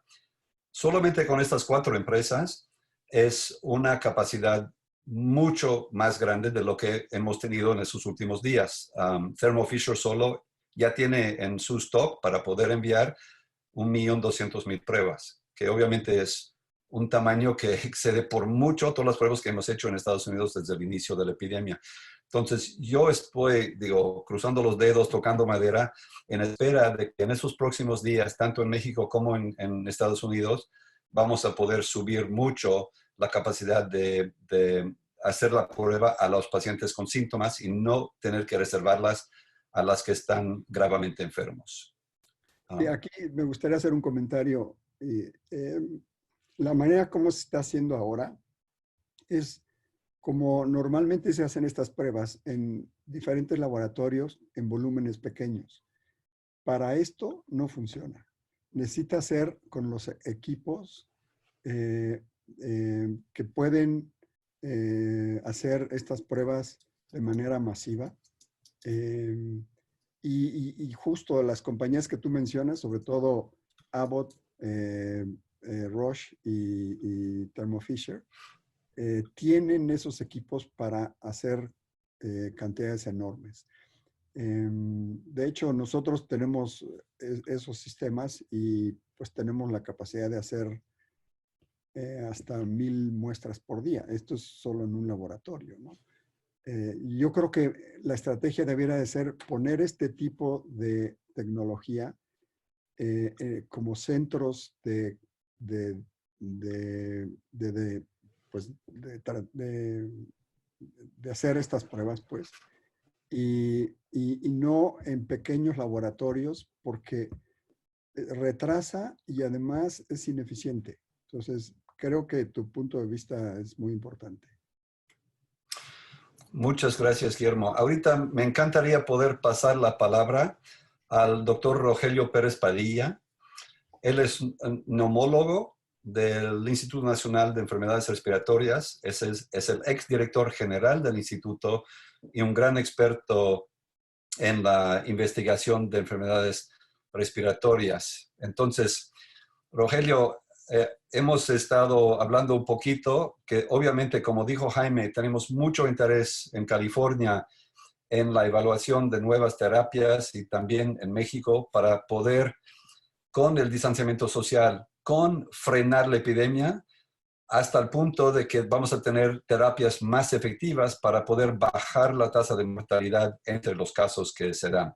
Solamente con estas 4 empresas es una capacidad mucho más grande de lo que hemos tenido en estos últimos días. Thermo Fisher solo ya tiene en su stock para poder enviar 1.200.000 pruebas, que obviamente es un tamaño que excede por mucho todas las pruebas que hemos hecho en Estados Unidos desde el inicio de la epidemia. Entonces, yo estoy, cruzando los dedos, tocando madera, en espera de que en esos próximos días, tanto en México como en Estados Unidos, vamos a poder subir mucho la capacidad de hacer la prueba a los pacientes con síntomas y no tener que reservarlas a las que están gravemente enfermos. Y aquí me gustaría hacer un comentario. La manera como se está haciendo ahora es como normalmente se hacen estas pruebas en diferentes laboratorios en volúmenes pequeños. Para esto no funciona. Necesita ser con los equipos que pueden hacer estas pruebas de manera masiva. Y justo las compañías que tú mencionas, sobre todo Abbott, Roche y Thermo Fisher, tienen esos equipos para hacer cantidades enormes. De hecho, nosotros tenemos esos sistemas y pues tenemos la capacidad de hacer hasta 1,000 muestras por día. Esto es solo en un laboratorio, ¿no? Yo creo que la estrategia debiera de ser poner este tipo de tecnología como centros de hacer estas pruebas, pues, y no en pequeños laboratorios porque retrasa y además es ineficiente. Entonces, creo que tu punto de vista es muy importante. Muchas gracias, Guillermo. Ahorita me encantaría poder pasar la palabra al doctor Rogelio Pérez Padilla. Él es un neumólogo del Instituto Nacional de Enfermedades Respiratorias. Es el exdirector general del instituto y un gran experto en la investigación de enfermedades respiratorias. Entonces, Rogelio, hemos estado hablando un poquito que obviamente, como dijo Jaime, tenemos mucho interés en California en la evaluación de nuevas terapias y también en México para poder, con el distanciamiento social, con frenar la epidemia, hasta el punto de que vamos a tener terapias más efectivas para poder bajar la tasa de mortalidad entre los casos que se dan.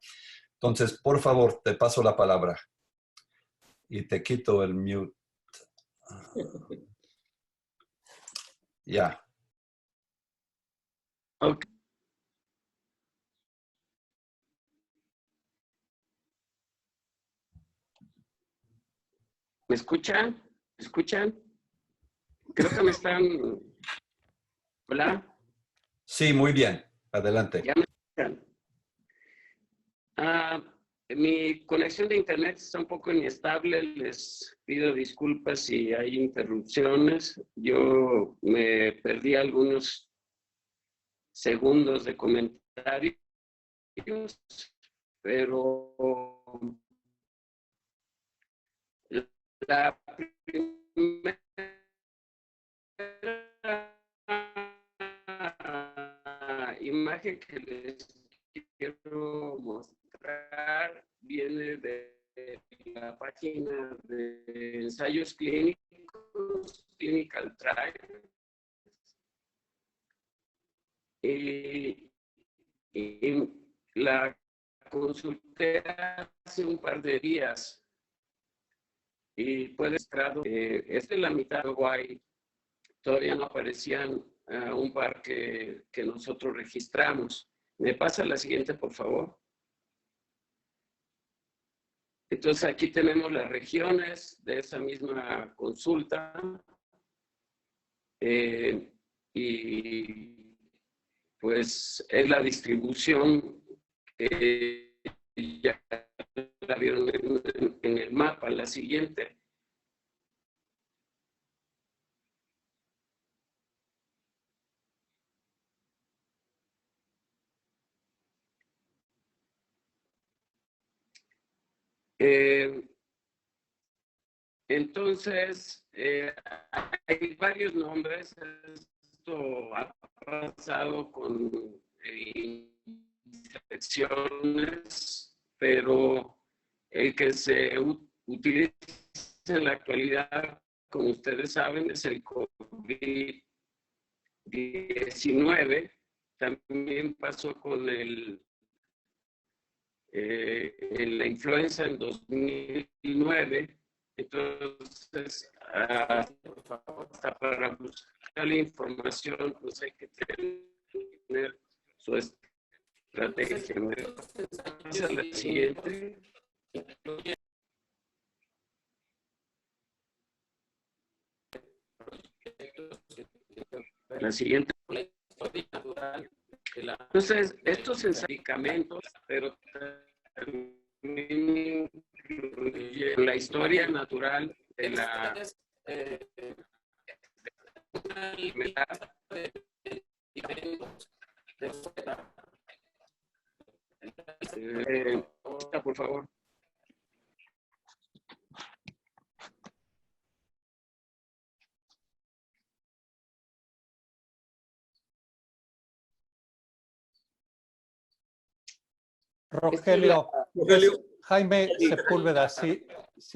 Entonces, por favor, te paso la palabra y te quito el mute. Ya. Ok. ¿Me escuchan? ¿Me escuchan? Creo que me están... ¿Hola? Sí, muy bien. Adelante. ¿Ya me escuchan? Mi conexión de internet está un poco inestable. Les pido disculpas si hay interrupciones. Yo me perdí algunos segundos de comentarios, pero la primera imagen que les quiero mostrar viene de la página de ensayos clínicos, Clinical Trials. Y la consulté hace un par de días y puede estar, es de la mitad de Hawaii. Todavía no aparecían un par que nosotros registramos. ¿Me pasa la siguiente, por favor? Entonces aquí tenemos las regiones de esa misma consulta. Y pues es la distribución que ya la vieron en el mapa. La siguiente. Entonces, hay varios nombres. Esto ha pasado con infecciones, pero el que se utiliza en la actualidad, como ustedes saben, es el COVID-19. También pasó con la influenza en 2009. Entonces, hasta para buscar la información, pues hay que tener su estrategia. Esa es la siguiente. La siguiente. Entonces, estos medicamentos, pero también incluye la historia natural de la enfermedad. Por favor. Rogelio, Rogelio. Jaime Sepúlveda, si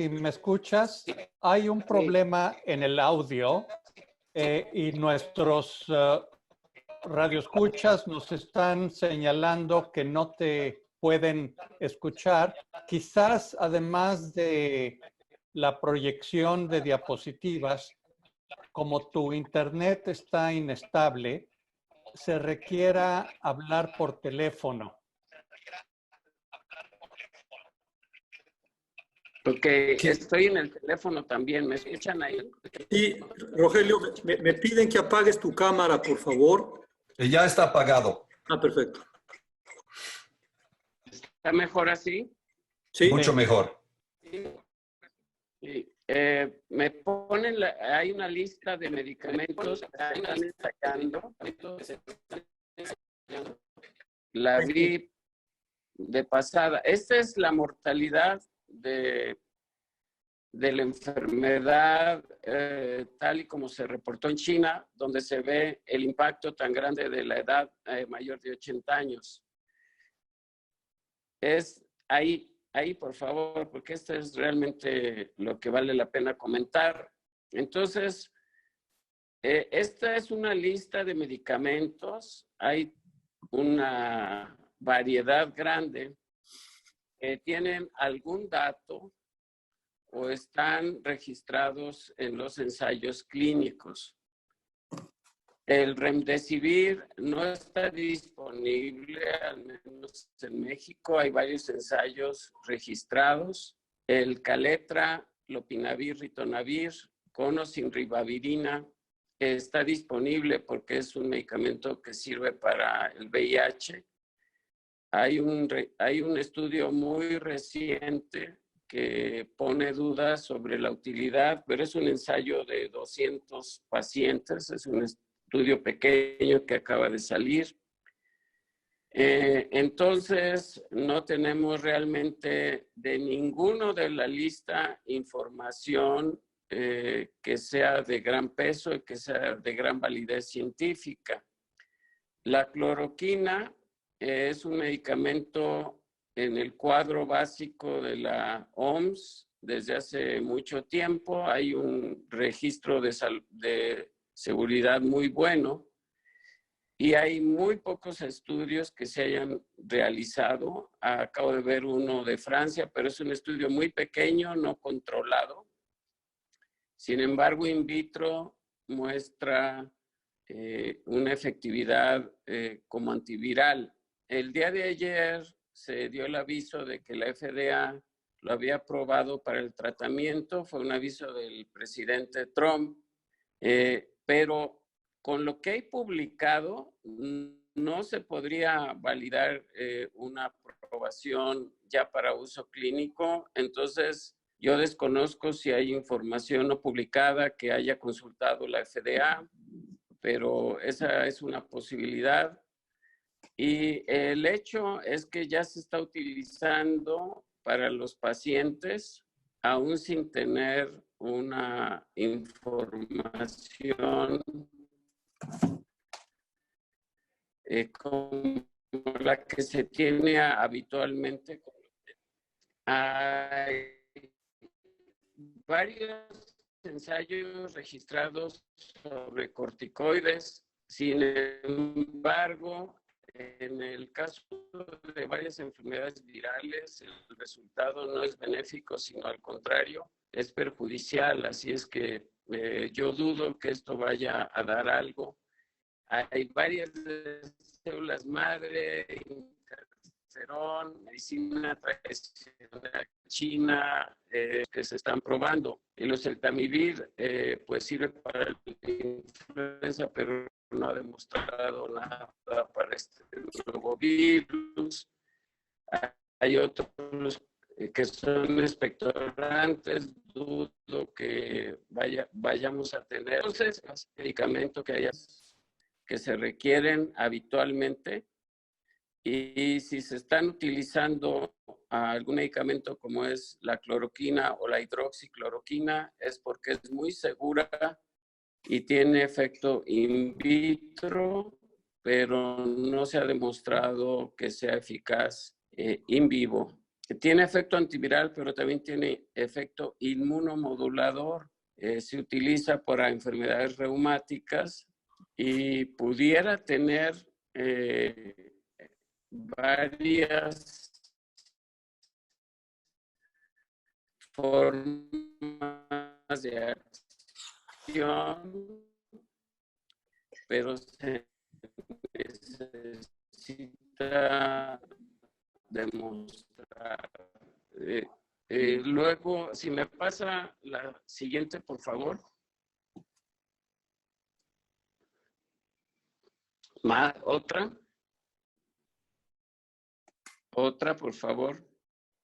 me escuchas, hay un problema en el audio y nuestros radioescuchas nos están señalando que no te pueden escuchar. Quizás además de la proyección de diapositivas, como tu internet está inestable, se requiera hablar por teléfono. Porque estoy en el teléfono también. ¿Me escuchan ahí? Y, Rogelio, me piden que apagues tu cámara, por favor. Ya está apagado. Ah, perfecto. ¿Está mejor así? Sí. Mucho mejor. Sí. Me ponen, hay una lista de medicamentos que están sacando. La vi de pasada. Esta es la mortalidad de la enfermedad tal y como se reportó en China, donde se ve el impacto tan grande de la edad mayor de 80 años. Es ahí, por favor, porque esto es realmente lo que vale la pena comentar. Entonces, esta es una lista de medicamentos. Hay una variedad grande que tienen algún dato o están registrados en los ensayos clínicos. El Remdesivir no está disponible, al menos en México. Hay varios ensayos registrados. El Caletra, Lopinavir, Ritonavir, con o sin ribavirina, está disponible porque es un medicamento que sirve para el VIH. Hay un estudio muy reciente que pone dudas sobre la utilidad, pero es un ensayo de 200 pacientes, es un estudio pequeño que acaba de salir. Entonces, no tenemos realmente de ninguno de la lista información que sea de gran peso y que sea de gran validez científica. La cloroquina es un medicamento en el cuadro básico de la OMS desde hace mucho tiempo. Hay un registro de seguridad muy bueno y hay muy pocos estudios que se hayan realizado. Acabo de ver uno de Francia, pero es un estudio muy pequeño, no controlado. Sin embargo, in vitro muestra una efectividad como antiviral. el día de ayer se dio el aviso de que la FDA lo había aprobado para el tratamiento. Fue un aviso del presidente Trump, pero con lo que hay publicado no se podría validar una aprobación ya para uso clínico. Entonces, yo desconozco si hay información no publicada que haya consultado la FDA, pero esa es una posibilidad. Y el hecho es que ya se está utilizando para los pacientes, aún sin tener una información como la que se tiene habitualmente. Hay varios ensayos registrados sobre corticoides. Sin embargo, en el caso de varias enfermedades virales, el resultado no es benéfico, sino al contrario, es perjudicial. Así es que yo dudo que esto vaya a dar algo. Hay varias células madre, interferón, medicina tradicional china que se están probando. Y los celtamivir pues sirve para la influenza, pero no ha demostrado nada para este nuevo virus. Hay otros que son expectorantes, dudo que vayamos a tener. Entonces, los medicamentos que se requieren habitualmente, y si se están utilizando algún medicamento como es la cloroquina o la hidroxicloroquina, es porque es muy segura y tiene efecto in vitro, pero no se ha demostrado que sea eficaz in vivo. Tiene efecto antiviral, pero también tiene efecto inmunomodulador. Se utiliza para enfermedades reumáticas y pudiera tener varias formas de acción, pero se necesita demostrar. Luego, si me pasa la siguiente, por favor. Otra, por favor.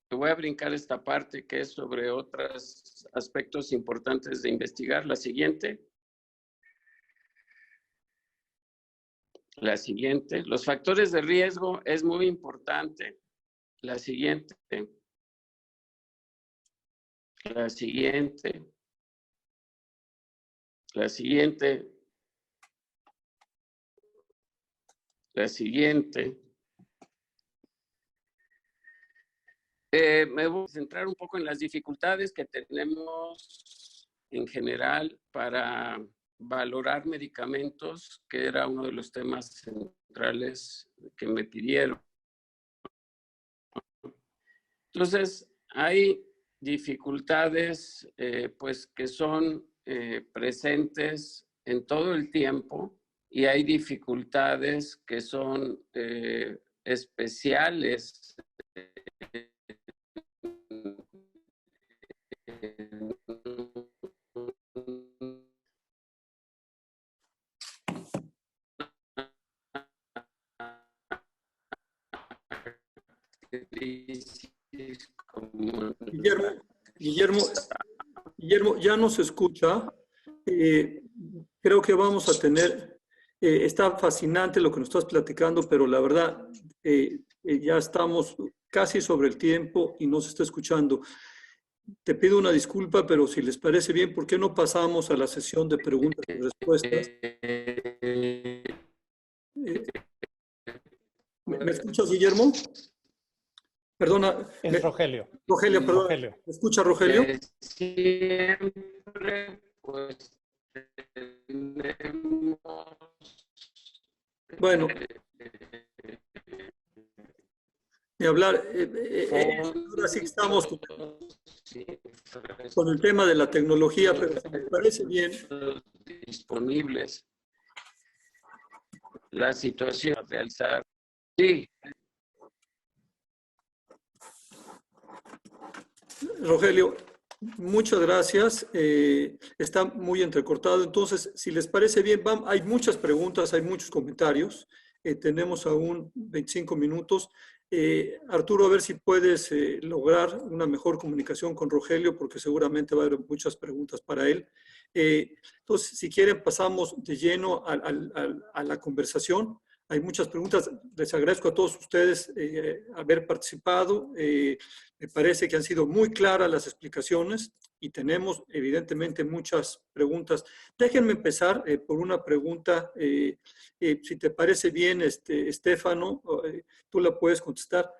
Te voy a brincar esta parte que es sobre otros aspectos importantes de investigar. La siguiente. La siguiente. Los factores de riesgo es muy importante. La siguiente. La siguiente. La siguiente. La siguiente. Me voy a centrar un poco en las dificultades que tenemos en general para valorar medicamentos, que era uno de los temas centrales que me pidieron. Entonces, hay dificultades pues, que son presentes en todo el tiempo, y hay dificultades que son especiales Guillermo, ya nos escucha. Creo que vamos a tener, está fascinante lo que nos estás platicando, pero la verdad, ya estamos casi sobre el tiempo y no se está escuchando. Te pido una disculpa, pero si les parece bien, ¿por qué no pasamos a la sesión de preguntas y respuestas? ¿Me escuchas, Guillermo? Perdona. Es Rogelio. Rogelio, perdón. Rogelio. ¿Me escucha, Rogelio? Siempre, pues, tenemos... Bueno. De hablar, ahora sí que estamos con el tema de la tecnología, pero si me parece bien. Disponibles. La situación a realizar Sí, Rogelio, muchas gracias. Está muy entrecortado. Entonces, si les parece bien, hay muchas preguntas, hay muchos comentarios. Tenemos aún 25 minutos. Arturo, a ver si puedes lograr una mejor comunicación con Rogelio, porque seguramente va a haber muchas preguntas para él. Entonces, si quieren, pasamos de lleno a la conversación. Hay muchas preguntas. Les agradezco a todos ustedes haber participado. Me parece que han sido muy claras las explicaciones y tenemos evidentemente muchas preguntas. Déjenme empezar por una pregunta. Si te parece bien, Estefano, tú la puedes contestar.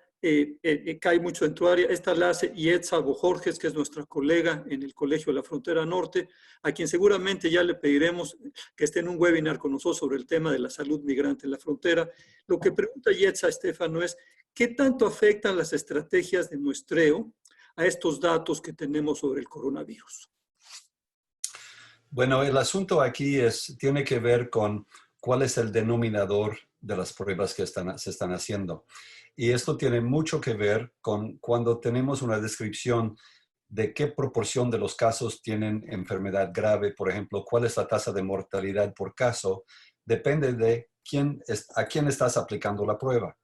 Cae mucho en tu área. Esta la hace Ietza Bojorges, que es nuestra colega en el Colegio de la Frontera Norte, a quien seguramente ya le pediremos que esté en un webinar con nosotros sobre el tema de la salud migrante en la frontera. Lo que pregunta Ietza, Estefano, es ¿qué tanto afectan las estrategias de muestreo a estos datos que tenemos sobre el coronavirus? Bueno, el asunto aquí tiene que ver con cuál es el denominador de las pruebas que se están haciendo. Y esto tiene mucho que ver con cuando tenemos una descripción de qué proporción de los casos tienen enfermedad grave, por ejemplo, cuál es la tasa de mortalidad por caso, depende de a quién estás aplicando la prueba.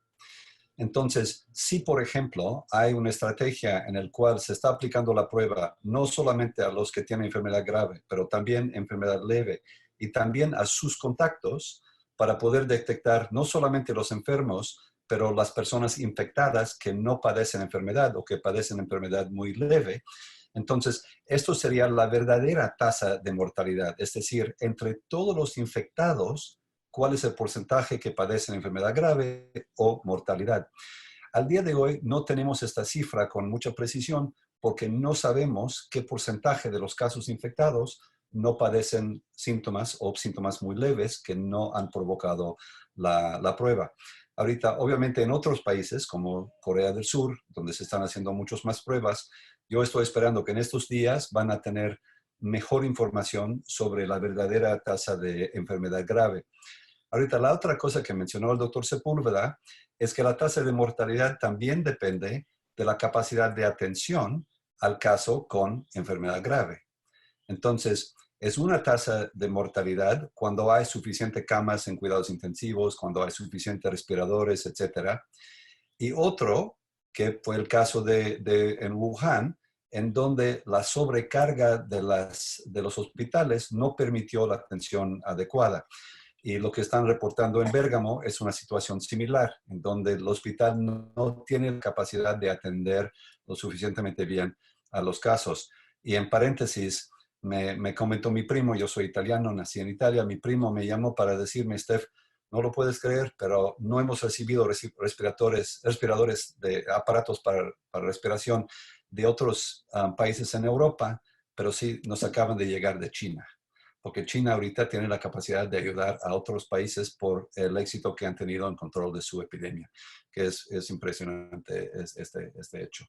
Entonces, si por ejemplo hay una estrategia en la cual se está aplicando la prueba no solamente a los que tienen enfermedad grave, pero también enfermedad leve y también a sus contactos para poder detectar no solamente los enfermos, pero las personas infectadas que no padecen enfermedad o que padecen enfermedad muy leve. Entonces, esto sería la verdadera tasa de mortalidad, es decir, entre todos los infectados, cuál es el porcentaje que padecen enfermedad grave o mortalidad. Al día de hoy no tenemos esta cifra con mucha precisión porque no sabemos qué porcentaje de los casos infectados no padecen síntomas o síntomas muy leves que no han provocado la prueba. Ahorita, obviamente, en otros países como Corea del Sur, donde se están haciendo muchas más pruebas, yo estoy esperando que en estos días van a tener mejor información sobre la verdadera tasa de enfermedad grave. Ahorita, la otra cosa que mencionó el doctor Sepúlveda es que la tasa de mortalidad también depende de la capacidad de atención al caso con enfermedad grave. Entonces, es una tasa de mortalidad cuando hay suficientes camas en cuidados intensivos, cuando hay suficientes respiradores, etc. Y otro, que fue el caso en Wuhan, en donde la sobrecarga de los hospitales no permitió la atención adecuada. Y lo que están reportando en Bérgamo es una situación similar, en donde el hospital no tiene capacidad de atender lo suficientemente bien a los casos. Y en paréntesis, me comentó mi primo, yo soy italiano, nací en Italia, mi primo me llamó para decirme, Steph, no lo puedes creer, pero no hemos recibido respiradores de aparatos para respiración de otros países en Europa, pero sí nos acaban de llegar de China, porque China ahorita tiene la capacidad de ayudar a otros países por el éxito que han tenido en control de su epidemia, que es impresionante este hecho.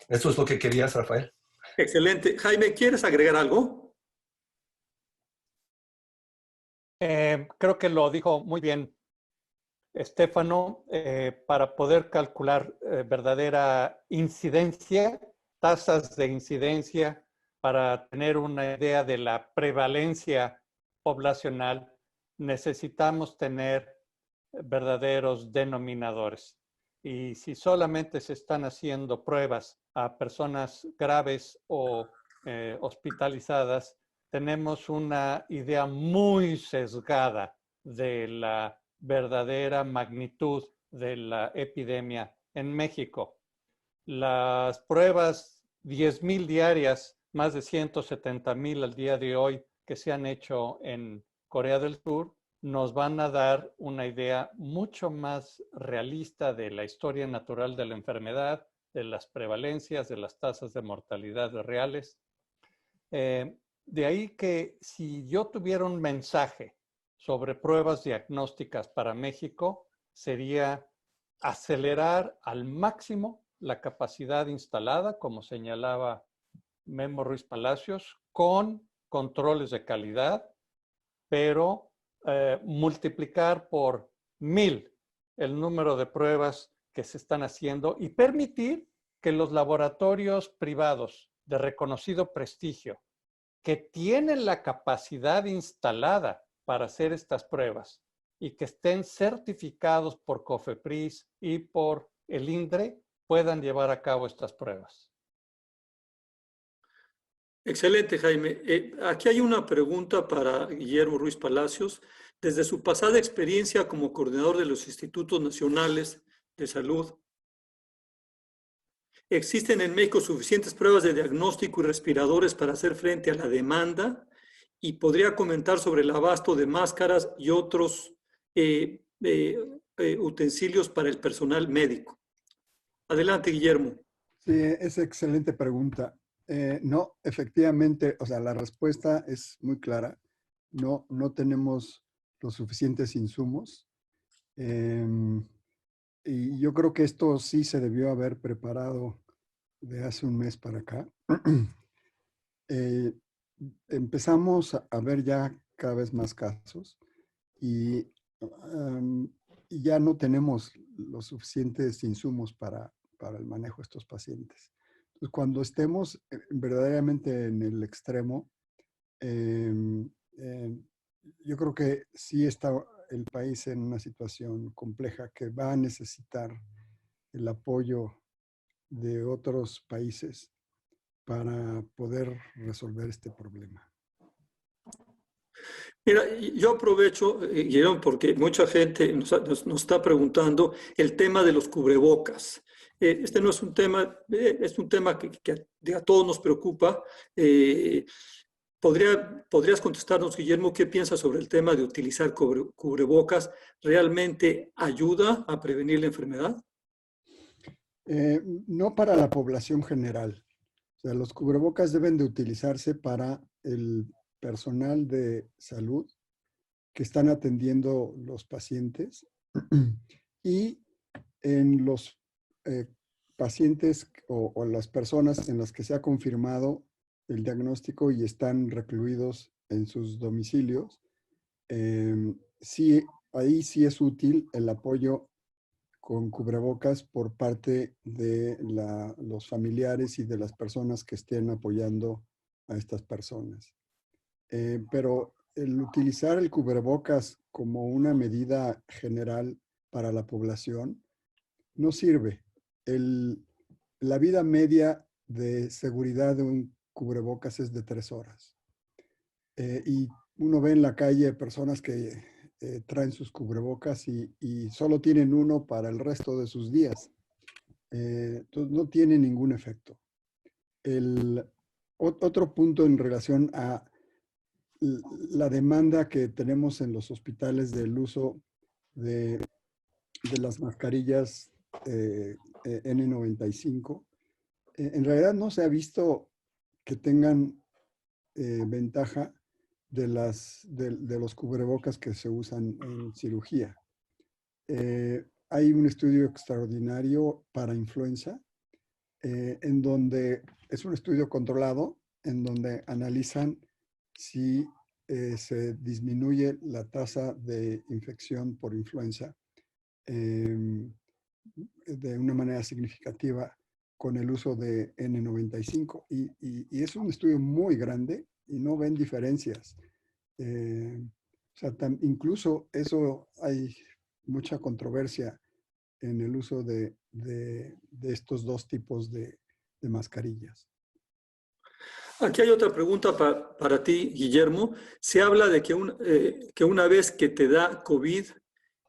¿Esto es lo que querías, Rafael? Excelente. Jaime, ¿quieres agregar algo? Creo que lo dijo muy bien Estefano. Para poder calcular verdadera incidencia, tasas de incidencia, para tener una idea de la prevalencia poblacional, necesitamos tener verdaderos denominadores. Y si solamente se están haciendo pruebas a personas graves o hospitalizadas, tenemos una idea muy sesgada de la verdadera magnitud de la epidemia en México. Las pruebas 10,000 diarias, más de 170,000 al día de hoy que se han hecho en Corea del Sur, nos van a dar una idea mucho más realista de la historia natural de la enfermedad, de las prevalencias, de las tasas de mortalidad reales. De ahí que si yo tuviera un mensaje sobre pruebas diagnósticas para México, sería acelerar al máximo la capacidad instalada, como señalaba Memo Ruiz Palacios, con controles de calidad, pero multiplicar por 1000 el número de pruebas que se están haciendo y permitir que los laboratorios privados de reconocido prestigio que tienen la capacidad instalada para hacer estas pruebas y que estén certificados por COFEPRIS y por el INDRE puedan llevar a cabo estas pruebas. Excelente, Jaime. Aquí hay una pregunta para Guillermo Ruiz Palacios. Desde su pasada experiencia como coordinador de los Institutos Nacionales de Salud, ¿existen en México suficientes pruebas de diagnóstico y respiradores para hacer frente a la demanda? Y podría comentar sobre el abasto de máscaras y otros utensilios para el personal médico. Adelante, Guillermo. Sí, es excelente pregunta. No, efectivamente, o sea, la respuesta es muy clara. No tenemos los suficientes insumos. Y yo creo que esto sí se debió haber preparado de hace un mes para acá. Empezamos a ver ya cada vez más casos y ya no tenemos los suficientes insumos para el manejo de estos pacientes. Entonces, cuando estemos verdaderamente en el extremo, yo creo que sí está el país en una situación compleja que va a necesitar el apoyo de otros países para poder resolver este problema. Mira, yo aprovecho, Guillermo, porque mucha gente nos está preguntando el tema de los cubrebocas. Este no es un tema, es un tema que a todos nos preocupa. ¿Podrías contestarnos, Guillermo, qué piensas sobre el tema de utilizar cubrebocas? ¿Realmente ayuda a prevenir la enfermedad? No para la población general. O sea, los cubrebocas deben de utilizarse para el personal de salud que están atendiendo los pacientes y en los pacientes o las personas en las que se ha confirmado el diagnóstico y están recluidos en sus domicilios. Sí, ahí sí es útil el apoyo con cubrebocas por parte de los familiares y de las personas que estén apoyando a estas personas. Pero el utilizar el cubrebocas como una medida general para la población no sirve. La vida media de seguridad de un cubrebocas es de 3 horas. Y uno ve en la calle personas que traen sus cubrebocas y solo tienen uno para el resto de sus días. Entonces no tiene ningún efecto. Otro punto en relación a la demanda que tenemos en los hospitales del uso de las mascarillas N95, en realidad no se ha visto que tengan ventaja de los cubrebocas que se usan en cirugía. Hay un estudio extraordinario para influenza, en donde es un estudio controlado, en donde analizan si se disminuye la tasa de infección por influenza de una manera significativa con el uso de N95. Y es un estudio muy grande y no ven diferencias. O sea, incluso eso hay mucha controversia en el uso de estos dos tipos de mascarillas. Aquí hay otra pregunta para ti, Guillermo. Se habla de que una vez que te da COVID,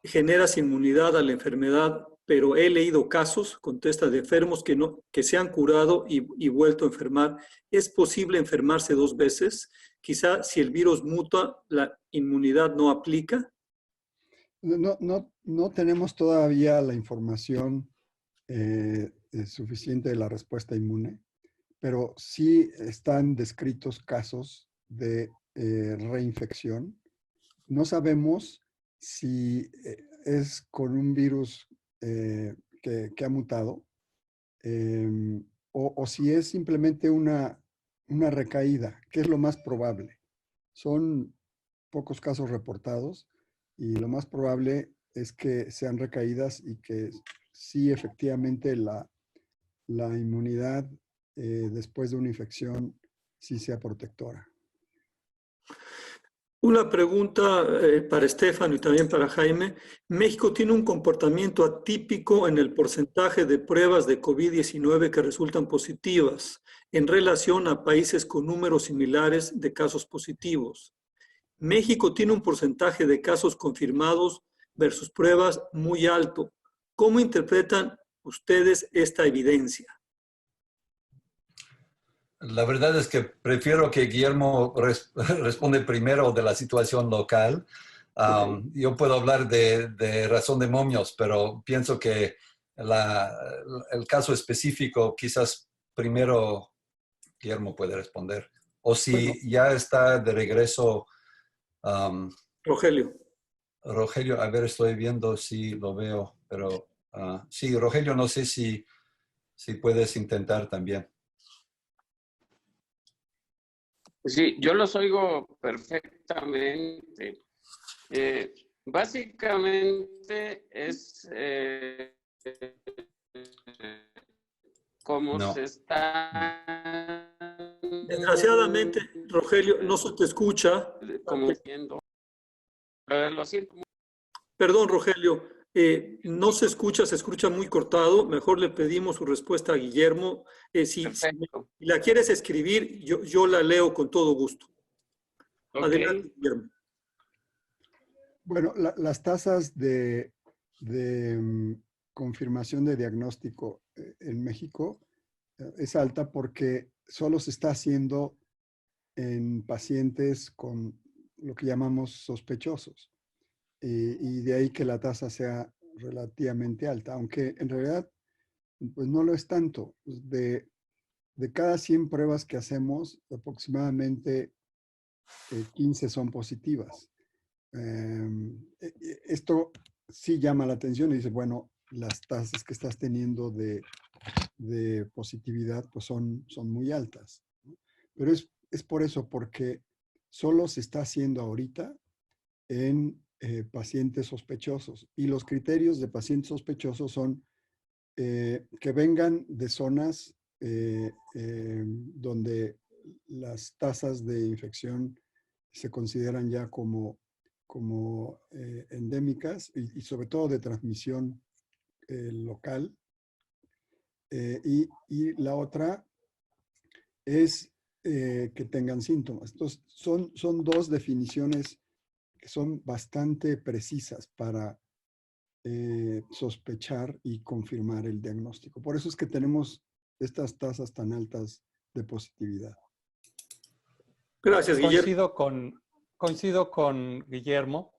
generas inmunidad a la enfermedad, pero he leído casos, contesta, de enfermos que se han curado y vuelto a enfermar. ¿Es posible enfermarse 2 veces? Quizá si el virus muta, la inmunidad no aplica. No tenemos todavía la información suficiente de la respuesta inmune, pero sí están descritos casos de reinfección. No sabemos si es con un virus que ha mutado o si es simplemente una recaída, que es lo más probable. Son pocos casos reportados y lo más probable es que sean recaídas y que sí efectivamente la inmunidad después de una infección sí sea protectora. Una pregunta para Estefano y también para Jaime. México tiene un comportamiento atípico en el porcentaje de pruebas de COVID-19 que resultan positivas en relación a países con números similares de casos positivos. México tiene un porcentaje de casos confirmados versus pruebas muy alto. ¿Cómo interpretan ustedes esta evidencia? La verdad es que prefiero que Guillermo responde primero de la situación local. Yo puedo hablar de razón de momios, pero pienso que el caso específico quizás primero Guillermo puede responder. O si Bueno, ya está de regreso Rogelio. Rogelio, a ver, estoy viendo si lo veo, pero sí, Rogelio, no sé si puedes intentar también. Sí, yo los oigo perfectamente. Básicamente es como No. se está... Desgraciadamente, Rogelio, no se te escucha. Como diciendo. Lo siento. Perdón, Rogelio, no se escucha muy cortado. Mejor le pedimos su respuesta a Guillermo. Si la quieres escribir, yo la leo con todo gusto. Okay. Adelante, Guillermo. Bueno, las tasas de confirmación de diagnóstico en México es alta porque solo se está haciendo en pacientes con lo que llamamos sospechosos. Y de ahí que la tasa sea relativamente alta, aunque en realidad pues no lo es tanto. De cada 100 pruebas que hacemos, aproximadamente 15 son positivas. Esto sí llama la atención y dice, bueno, las tasas que estás teniendo de positividad pues son muy altas, ¿no? Pero es por eso, porque solo se está haciendo ahorita en pacientes sospechosos. Y los criterios de pacientes sospechosos son que vengan de zonas donde las tasas de infección se consideran ya como endémicas y sobre todo de transmisión local. Y la otra es que tengan síntomas. Entonces, son dos definiciones que son bastante precisas para sospechar y confirmar el diagnóstico. Por eso es que tenemos estas tasas tan altas de positividad. Gracias, Guillermo. Coincido con Guillermo.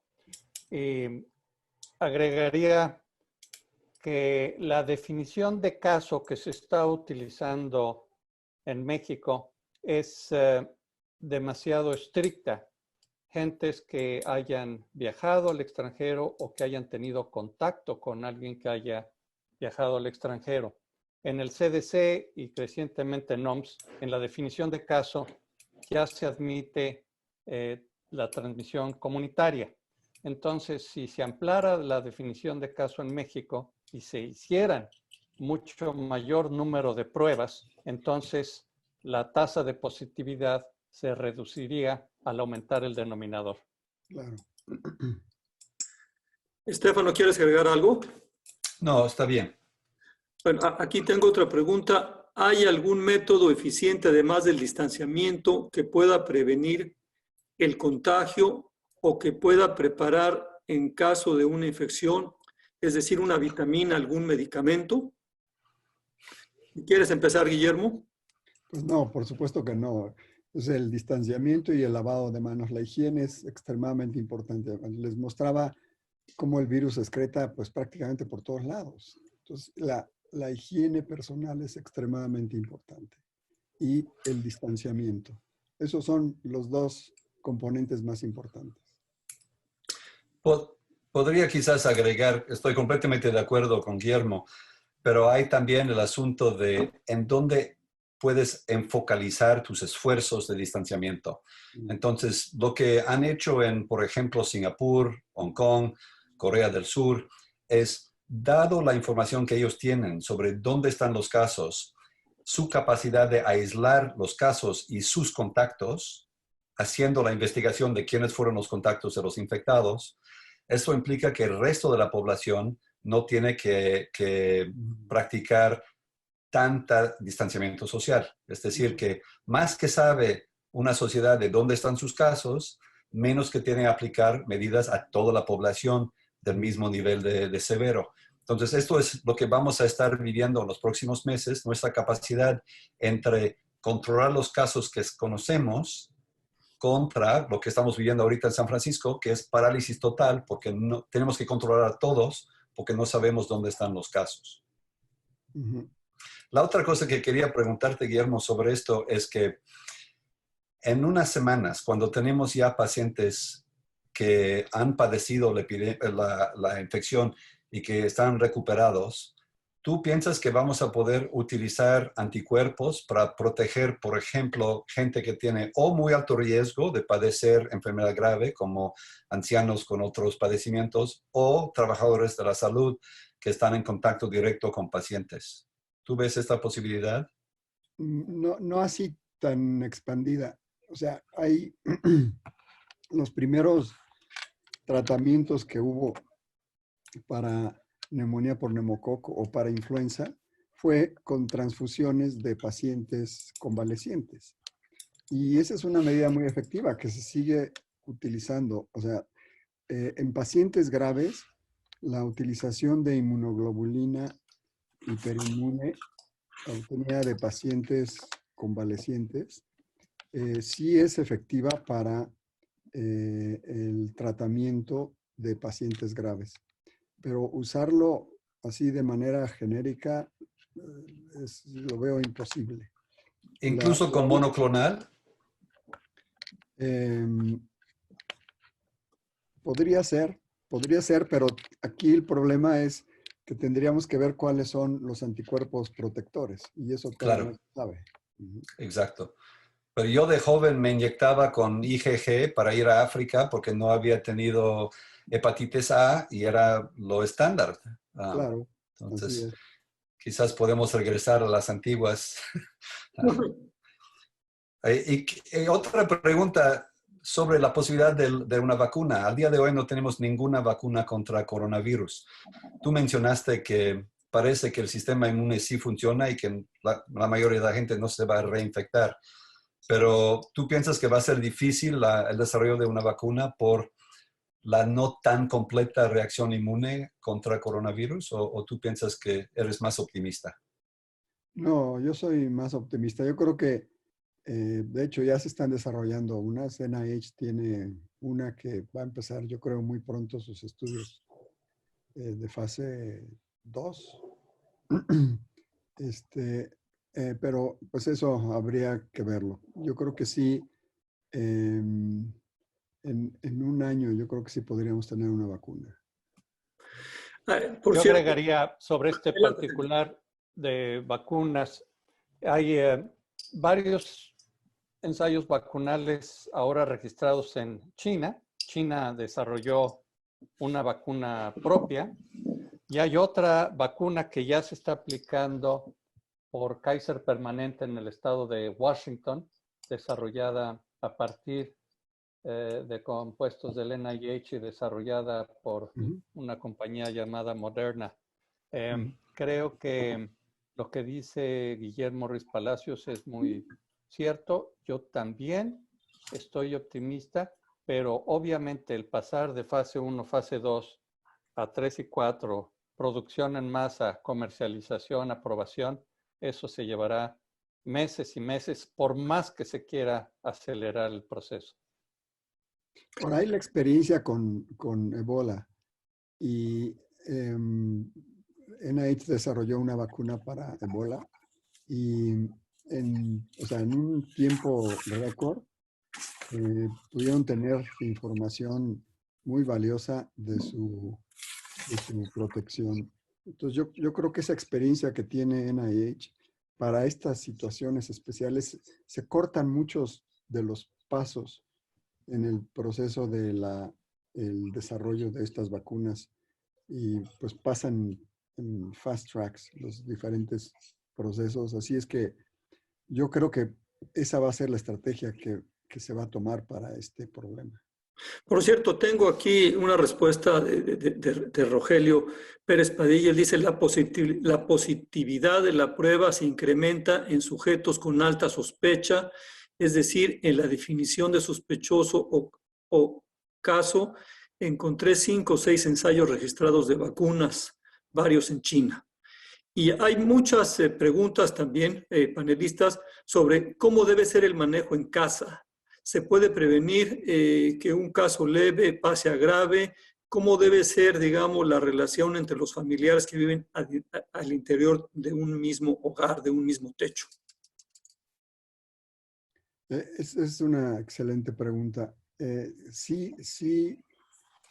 Agregaría que la definición de caso que se está utilizando en México es demasiado estricta. Gentes que hayan viajado al extranjero o que hayan tenido contacto con alguien que haya viajado al extranjero. En el CDC y crecientemente en OMS, en la definición de caso, ya se admite la transmisión comunitaria. Entonces, si se ampliara la definición de caso en México y se hicieran mucho mayor número de pruebas, entonces la tasa de positividad se reduciría al aumentar el denominador. Claro. Estefano, ¿quieres agregar algo? No, está bien. Bueno, aquí tengo otra pregunta. ¿Hay algún método eficiente, además del distanciamiento, que pueda prevenir el contagio o que pueda preparar en caso de una infección, es decir, una vitamina, algún medicamento? ¿Quieres empezar, Guillermo? Pues no, por supuesto que no. Entonces, el distanciamiento y el lavado de manos, la higiene es extremadamente importante. Les mostraba cómo el virus se excreta pues prácticamente por todos lados. Entonces, la higiene personal es extremadamente importante. Y el distanciamiento. Esos son los dos componentes más importantes. Podría quizás agregar, estoy completamente de acuerdo con Guillermo, pero hay también el asunto de en dónde puedes enfocalizar tus esfuerzos de distanciamiento. Entonces, lo que han hecho en, por ejemplo, Singapur, Hong Kong, Corea del Sur, es, dado la información que ellos tienen sobre dónde están los casos, su capacidad de aislar los casos y sus contactos, haciendo la investigación de quiénes fueron los contactos de los infectados, esto implica que el resto de la población no tiene que practicar tanta distanciamiento social. Es decir, que más que sabe una sociedad de dónde están sus casos, menos que tiene que aplicar medidas a toda la población del mismo nivel de severo. Entonces, esto es lo que vamos a estar viviendo en los próximos meses, nuestra capacidad entre controlar los casos que conocemos contra lo que estamos viviendo ahorita en San Francisco, que es parálisis total, porque no, tenemos que controlar a todos, porque no sabemos dónde están los casos. La otra cosa que quería preguntarte, Guillermo, sobre esto es que en unas semanas, cuando tenemos ya pacientes que han padecido la infección y que están recuperados, ¿tú piensas que vamos a poder utilizar anticuerpos para proteger, por ejemplo, gente que tiene o muy alto riesgo de padecer enfermedad grave, como ancianos con otros padecimientos, o trabajadores de la salud que están en contacto directo con pacientes? ¿Tú ves esta posibilidad? No, no así tan expandida. O sea, hay los primeros tratamientos que hubo para neumonía por neumococo o para influenza fue con transfusiones de pacientes convalecientes. Y esa es una medida muy efectiva que se sigue utilizando. O sea, en pacientes graves, la utilización de inmunoglobulina hiperinmune obtenida de pacientes convalecientes sí es efectiva para el tratamiento de pacientes graves. Pero usarlo así de manera genérica lo veo imposible. Incluso con monoclonal. Podría ser, pero aquí el problema es que tendríamos que ver cuáles son los anticuerpos protectores y eso todavía no se sabe. Exacto. Pero yo de joven me inyectaba con IgG para ir a África porque no había tenido hepatitis A y era lo estándar. Claro. Entonces, quizás podemos regresar a las antiguas. Y otra pregunta sobre la posibilidad de una vacuna. Al día de hoy no tenemos ninguna vacuna contra coronavirus. Tú mencionaste que parece que el sistema inmune sí funciona y que la mayoría de la gente no se va a reinfectar. Pero ¿tú piensas que va a ser difícil el desarrollo de una vacuna por la no tan completa reacción inmune contra coronavirus? ¿O tú piensas que eres más optimista? No, yo soy más optimista. Yo creo que, de hecho, ya se están desarrollando unas. NIH tiene una que va a empezar, yo creo, muy pronto sus estudios de fase 2. Pero pues eso habría que verlo. Yo creo que sí, en un año yo creo que sí podríamos tener una vacuna. Por Yo cierto, agregaría sobre este particular de vacunas, hay varios ensayos vacunales ahora registrados en China. China desarrolló una vacuna propia y hay otra vacuna que ya se está aplicando por Kaiser Permanente en el estado de Washington, desarrollada a partir de compuestos del NIH y desarrollada por una compañía llamada Moderna. Creo que lo que dice Guillermo Ruiz Palacios es muy cierto. Yo también estoy optimista, pero obviamente el pasar de fase 1, fase 2 a 3 y 4, producción en masa, comercialización, aprobación, eso se llevará meses y meses, por más que se quiera acelerar el proceso. Por ahí la experiencia con Ebola y NIH desarrolló una vacuna para Ebola y en un tiempo récord pudieron tener información muy valiosa de su protección. Entonces yo creo que esa experiencia que tiene NIH para estas situaciones especiales, se cortan muchos de los pasos en el proceso de la el desarrollo de estas vacunas y pues pasan en fast tracks los diferentes procesos. Así es que yo creo que esa va a ser la estrategia que se va a tomar para este problema. Por cierto, tengo aquí una respuesta de Rogelio Pérez Padilla. Él dice, la positividad de la prueba se incrementa en sujetos con alta sospecha, es decir, en la definición de sospechoso o caso, encontré 5 o 6 ensayos registrados de vacunas, varios en China. Y hay muchas preguntas también, panelistas, sobre cómo debe ser el manejo en casa. ¿Se puede prevenir que un caso leve pase a grave? ¿Cómo debe ser, digamos, la relación entre los familiares que viven al interior de un mismo hogar, de un mismo techo? Es una excelente pregunta. Sí,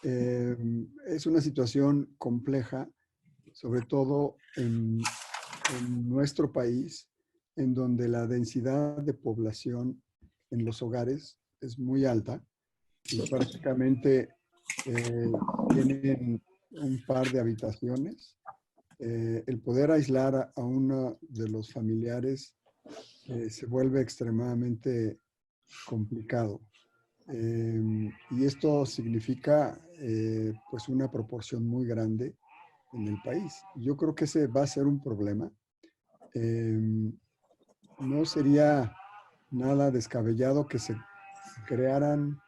es una situación compleja, sobre todo en nuestro país, en donde la densidad de población en los hogares es muy alta y prácticamente tienen un par de habitaciones. El poder aislar a uno de los familiares se vuelve extremadamente complicado. Y esto significa pues una proporción muy grande en el país. Yo creo que ese va a ser un problema. No sería nada descabellado que se crearan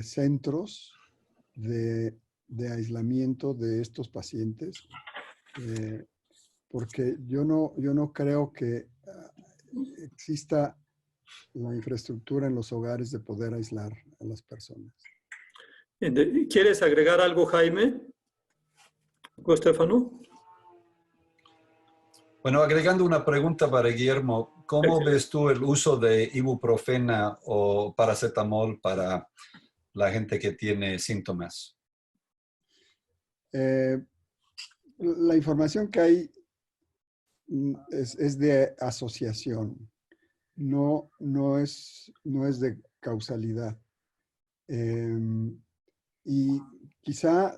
centros de aislamiento de estos pacientes, porque yo no creo que exista la infraestructura en los hogares de poder aislar a las personas. ¿Quieres agregar algo, Jaime? ¿O Estefano? Bueno, agregando una pregunta para Guillermo, ¿cómo ves tú el uso de ibuprofena o paracetamol para la gente que tiene síntomas? La información que hay es de asociación, no es de causalidad. Y quizá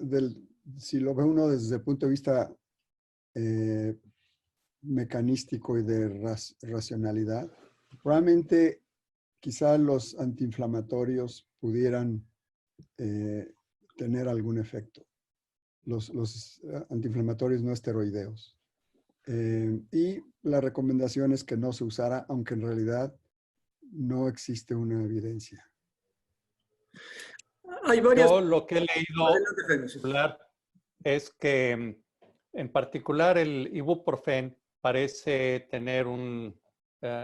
si lo ve uno desde el punto de vista mecanístico y de racionalidad, probablemente quizá los antiinflamatorios pudieran tener algún efecto. Los antiinflamatorios no esteroideos. Y la recomendación es que no se usara, aunque en realidad no existe una evidencia. Hay varias... Yo lo que he leído hablar es que en particular el ibuprofen parece tener un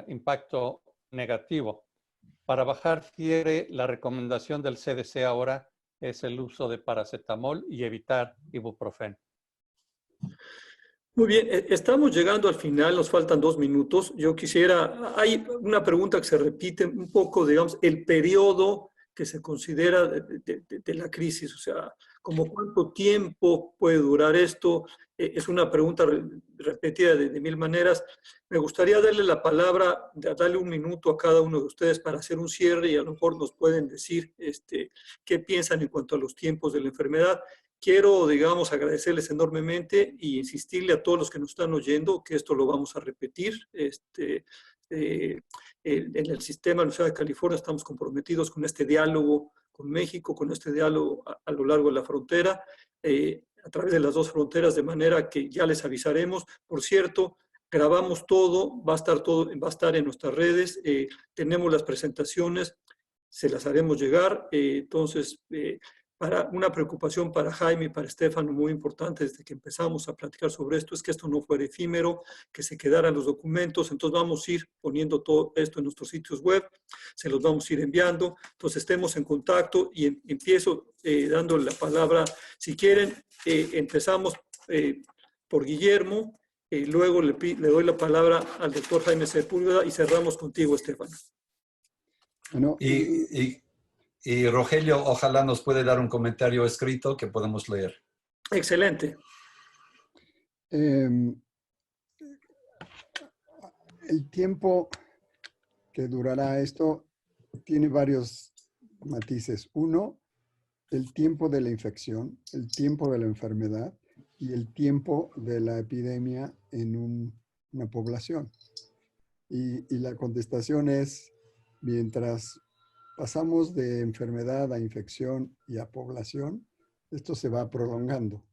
impacto negativo. Para bajar fiebre, la recomendación del CDC ahora es el uso de paracetamol y evitar ibuprofen. Muy bien, estamos llegando al final, nos faltan 2 minutos. Yo quisiera, hay una pregunta que se repite un poco, digamos, el periodo que se considera de la crisis, o sea, como cuánto tiempo puede durar esto. Es una pregunta repetida de 1000 maneras. Me gustaría darle la palabra, darle 1 minuto a cada uno de ustedes para hacer un cierre y a lo mejor nos pueden decir qué piensan en cuanto a los tiempos de la enfermedad. Quiero, digamos, agradecerles enormemente y insistirle a todos los que nos están oyendo que esto lo vamos a repetir. En el sistema de la Universidad de California estamos comprometidos con este diálogo con México, con este diálogo a lo largo de la frontera, a través de las 2 fronteras, de manera que ya les avisaremos. Por cierto, grabamos todo, va a estar en nuestras redes, tenemos las presentaciones, se las haremos llegar. Entonces, para una preocupación para Jaime y para Estefano muy importante desde que empezamos a platicar sobre esto es que esto no fuera efímero, que se quedaran los documentos. Entonces vamos a ir poniendo todo esto en nuestros sitios web, se los vamos a ir enviando. Entonces estemos en contacto y empiezo dándole la palabra. Si quieren, empezamos por Guillermo, luego le doy la palabra al doctor Jaime Sepúlveda y cerramos contigo, Estefano. Bueno, Y Rogelio, ojalá nos puede dar un comentario escrito que podemos leer. Excelente. el tiempo que durará esto tiene varios matices. Uno, el tiempo de la infección, el tiempo de la enfermedad y el tiempo de la epidemia en una población. Y la contestación es, mientras pasamos de enfermedad a infección y a población, esto se va prolongando.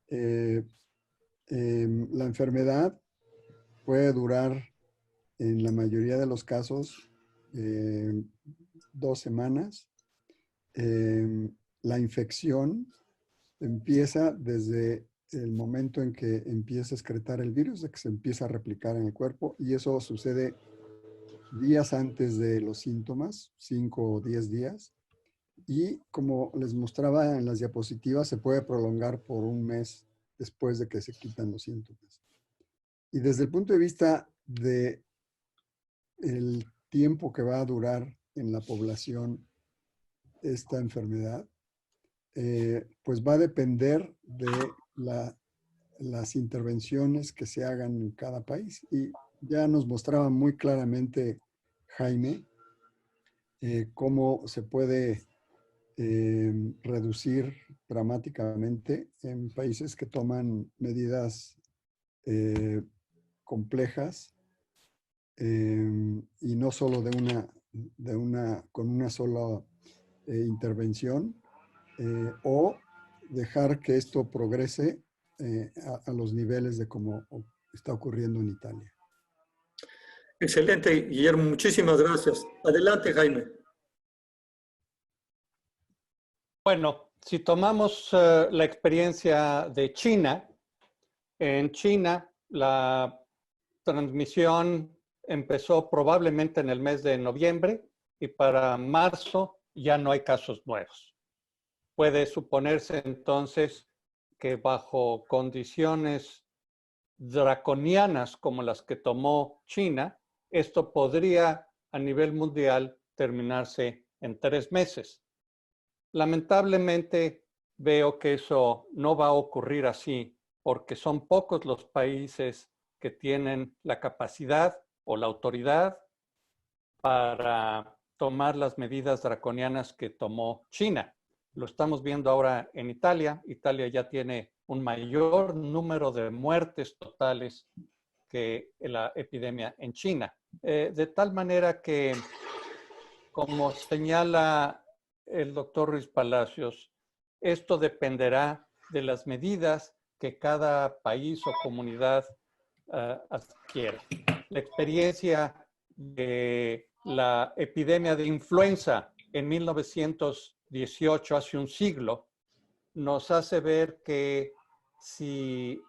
La enfermedad puede durar, en la mayoría de los casos, 2 semanas. La infección empieza desde el momento en que empieza a excretar el virus, de que se empieza a replicar en el cuerpo, y eso sucede días antes de los síntomas, 5 o 10 días. Y como les mostraba en las diapositivas, se puede prolongar por 1 mes después de que se quitan los síntomas. Y desde el punto de vista de el tiempo que va a durar en la población esta enfermedad, pues va a depender de las intervenciones que se hagan en cada país. Y ya nos mostraba muy claramente Jaime cómo se puede reducir dramáticamente en países que toman medidas complejas y no solo con una sola intervención, o dejar que esto progrese a los niveles de como está ocurriendo en Italia. Excelente, Guillermo. Muchísimas gracias. Adelante, Jaime. Bueno, si tomamos la experiencia de China, en China la transmisión empezó probablemente en el mes de noviembre y para marzo ya no hay casos nuevos. Puede suponerse entonces que bajo condiciones draconianas como las que tomó China, esto podría a nivel mundial terminarse en 3 meses. Lamentablemente veo que eso no va a ocurrir así porque son pocos los países que tienen la capacidad o la autoridad para tomar las medidas draconianas que tomó China. Lo estamos viendo ahora en Italia. Italia ya tiene un mayor número de muertes totales que la epidemia en China. De tal manera que, como señala el doctor Ruiz Palacios, esto dependerá de las medidas que cada país o comunidad adquiere. La experiencia de la epidemia de influenza en 1918, hace un siglo, nos hace ver que si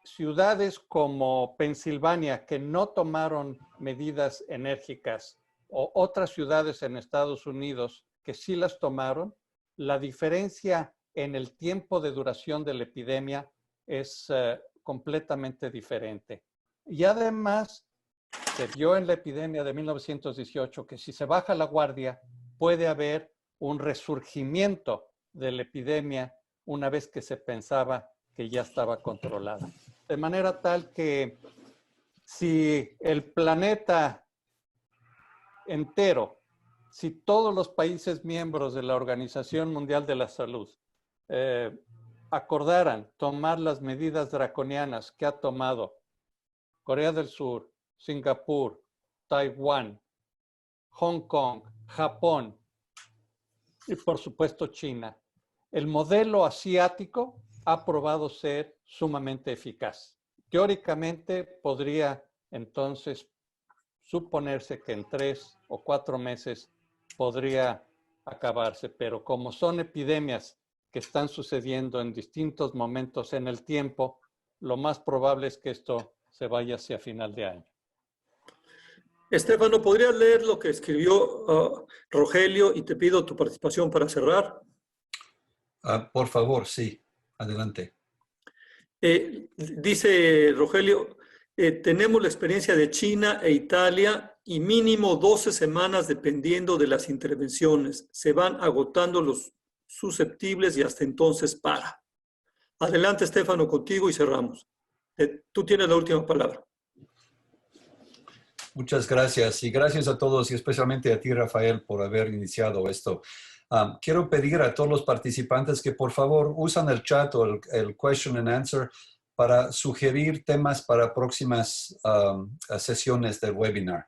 ciudades como Pensilvania, que no tomaron medidas enérgicas, o otras ciudades en Estados Unidos que sí las tomaron, la diferencia en el tiempo de duración de la epidemia es completamente diferente. Y además, se vio en la epidemia de 1918 que si se baja la guardia, puede haber un resurgimiento de la epidemia una vez que se pensaba que ya estaba controlada. De manera tal que si el planeta entero, si todos los países miembros de la Organización Mundial de la Salud acordaran tomar las medidas draconianas que ha tomado Corea del Sur, Singapur, Taiwán, Hong Kong, Japón y por supuesto China, el modelo asiático ha probado ser sumamente eficaz. Teóricamente podría entonces suponerse que en 3 o 4 meses podría acabarse, pero como son epidemias que están sucediendo en distintos momentos en el tiempo, lo más probable es que esto se vaya hacia final de año. Estefano, ¿podrías leer lo que escribió Rogelio y te pido tu participación para cerrar? Por favor, sí. Adelante. Dice Rogelio, tenemos la experiencia de China e Italia y mínimo 12 semanas dependiendo de las intervenciones. Se van agotando los susceptibles y hasta entonces para. Adelante, Estefano, contigo y cerramos. Tú tienes la última palabra. Muchas gracias y gracias a todos y especialmente a ti, Rafael, por haber iniciado esto. Quiero pedir a todos los participantes que por favor usen el chat o el question and answer para sugerir temas para próximas sesiones del webinar.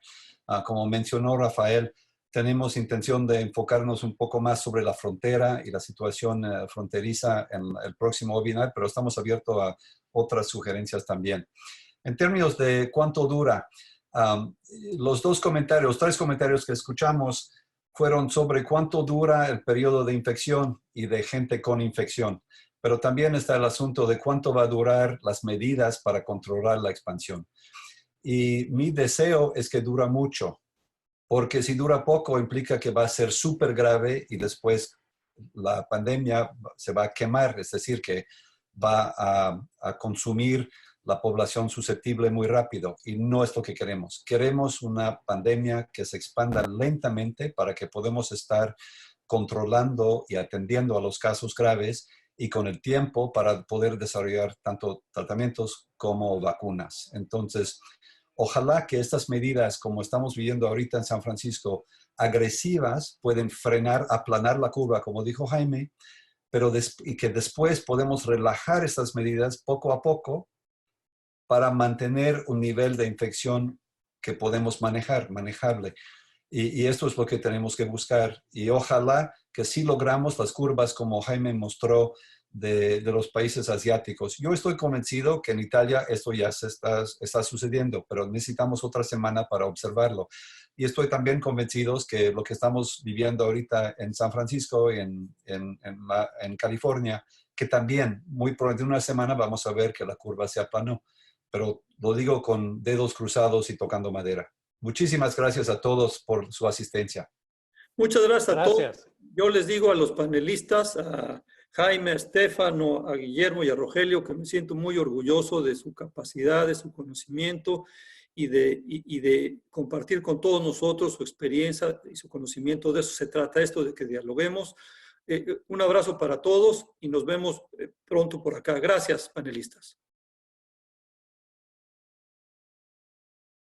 Como mencionó Rafael, tenemos intención de enfocarnos un poco más sobre la frontera y la situación fronteriza en el próximo webinar, pero estamos abiertos a otras sugerencias también. En términos de cuánto dura, los tres comentarios que escuchamos fueron sobre cuánto dura el periodo de infección y de gente con infección, pero también está el asunto de cuánto va a durar las medidas para controlar la expansión. Y mi deseo es que dura mucho, porque si dura poco implica que va a ser súper grave y después la pandemia se va a quemar, es decir, que va a consumir la población susceptible muy rápido y no es lo que queremos. Queremos una pandemia que se expanda lentamente para que podamos estar controlando y atendiendo a los casos graves y con el tiempo para poder desarrollar tanto tratamientos como vacunas. Entonces, ojalá que estas medidas, como estamos viviendo ahorita en San Francisco, agresivas, pueden frenar, aplanar la curva, como dijo Jaime, y que después podemos relajar estas medidas poco a poco para mantener un nivel de infección que podemos manejable. Y esto es lo que tenemos que buscar. Y ojalá que sí logramos las curvas como Jaime mostró de los países asiáticos. Yo estoy convencido que en Italia esto ya está sucediendo, pero necesitamos otra semana para observarlo. Y estoy también convencido que lo que estamos viviendo ahorita en San Francisco y en California, que también muy pronto, en una semana, vamos a ver que la curva se aplanó. Pero lo digo con dedos cruzados y tocando madera. Muchísimas gracias a todos por su asistencia. Muchas gracias a Gracias. todos. Yo les digo a los panelistas, a Jaime, a Estefano, a Guillermo y a Rogelio, que me siento muy orgulloso de su capacidad, de su conocimiento y de compartir con todos nosotros su experiencia y su conocimiento. De eso se trata esto, de que dialoguemos. Un abrazo para todos y nos vemos pronto por acá. Gracias, panelistas.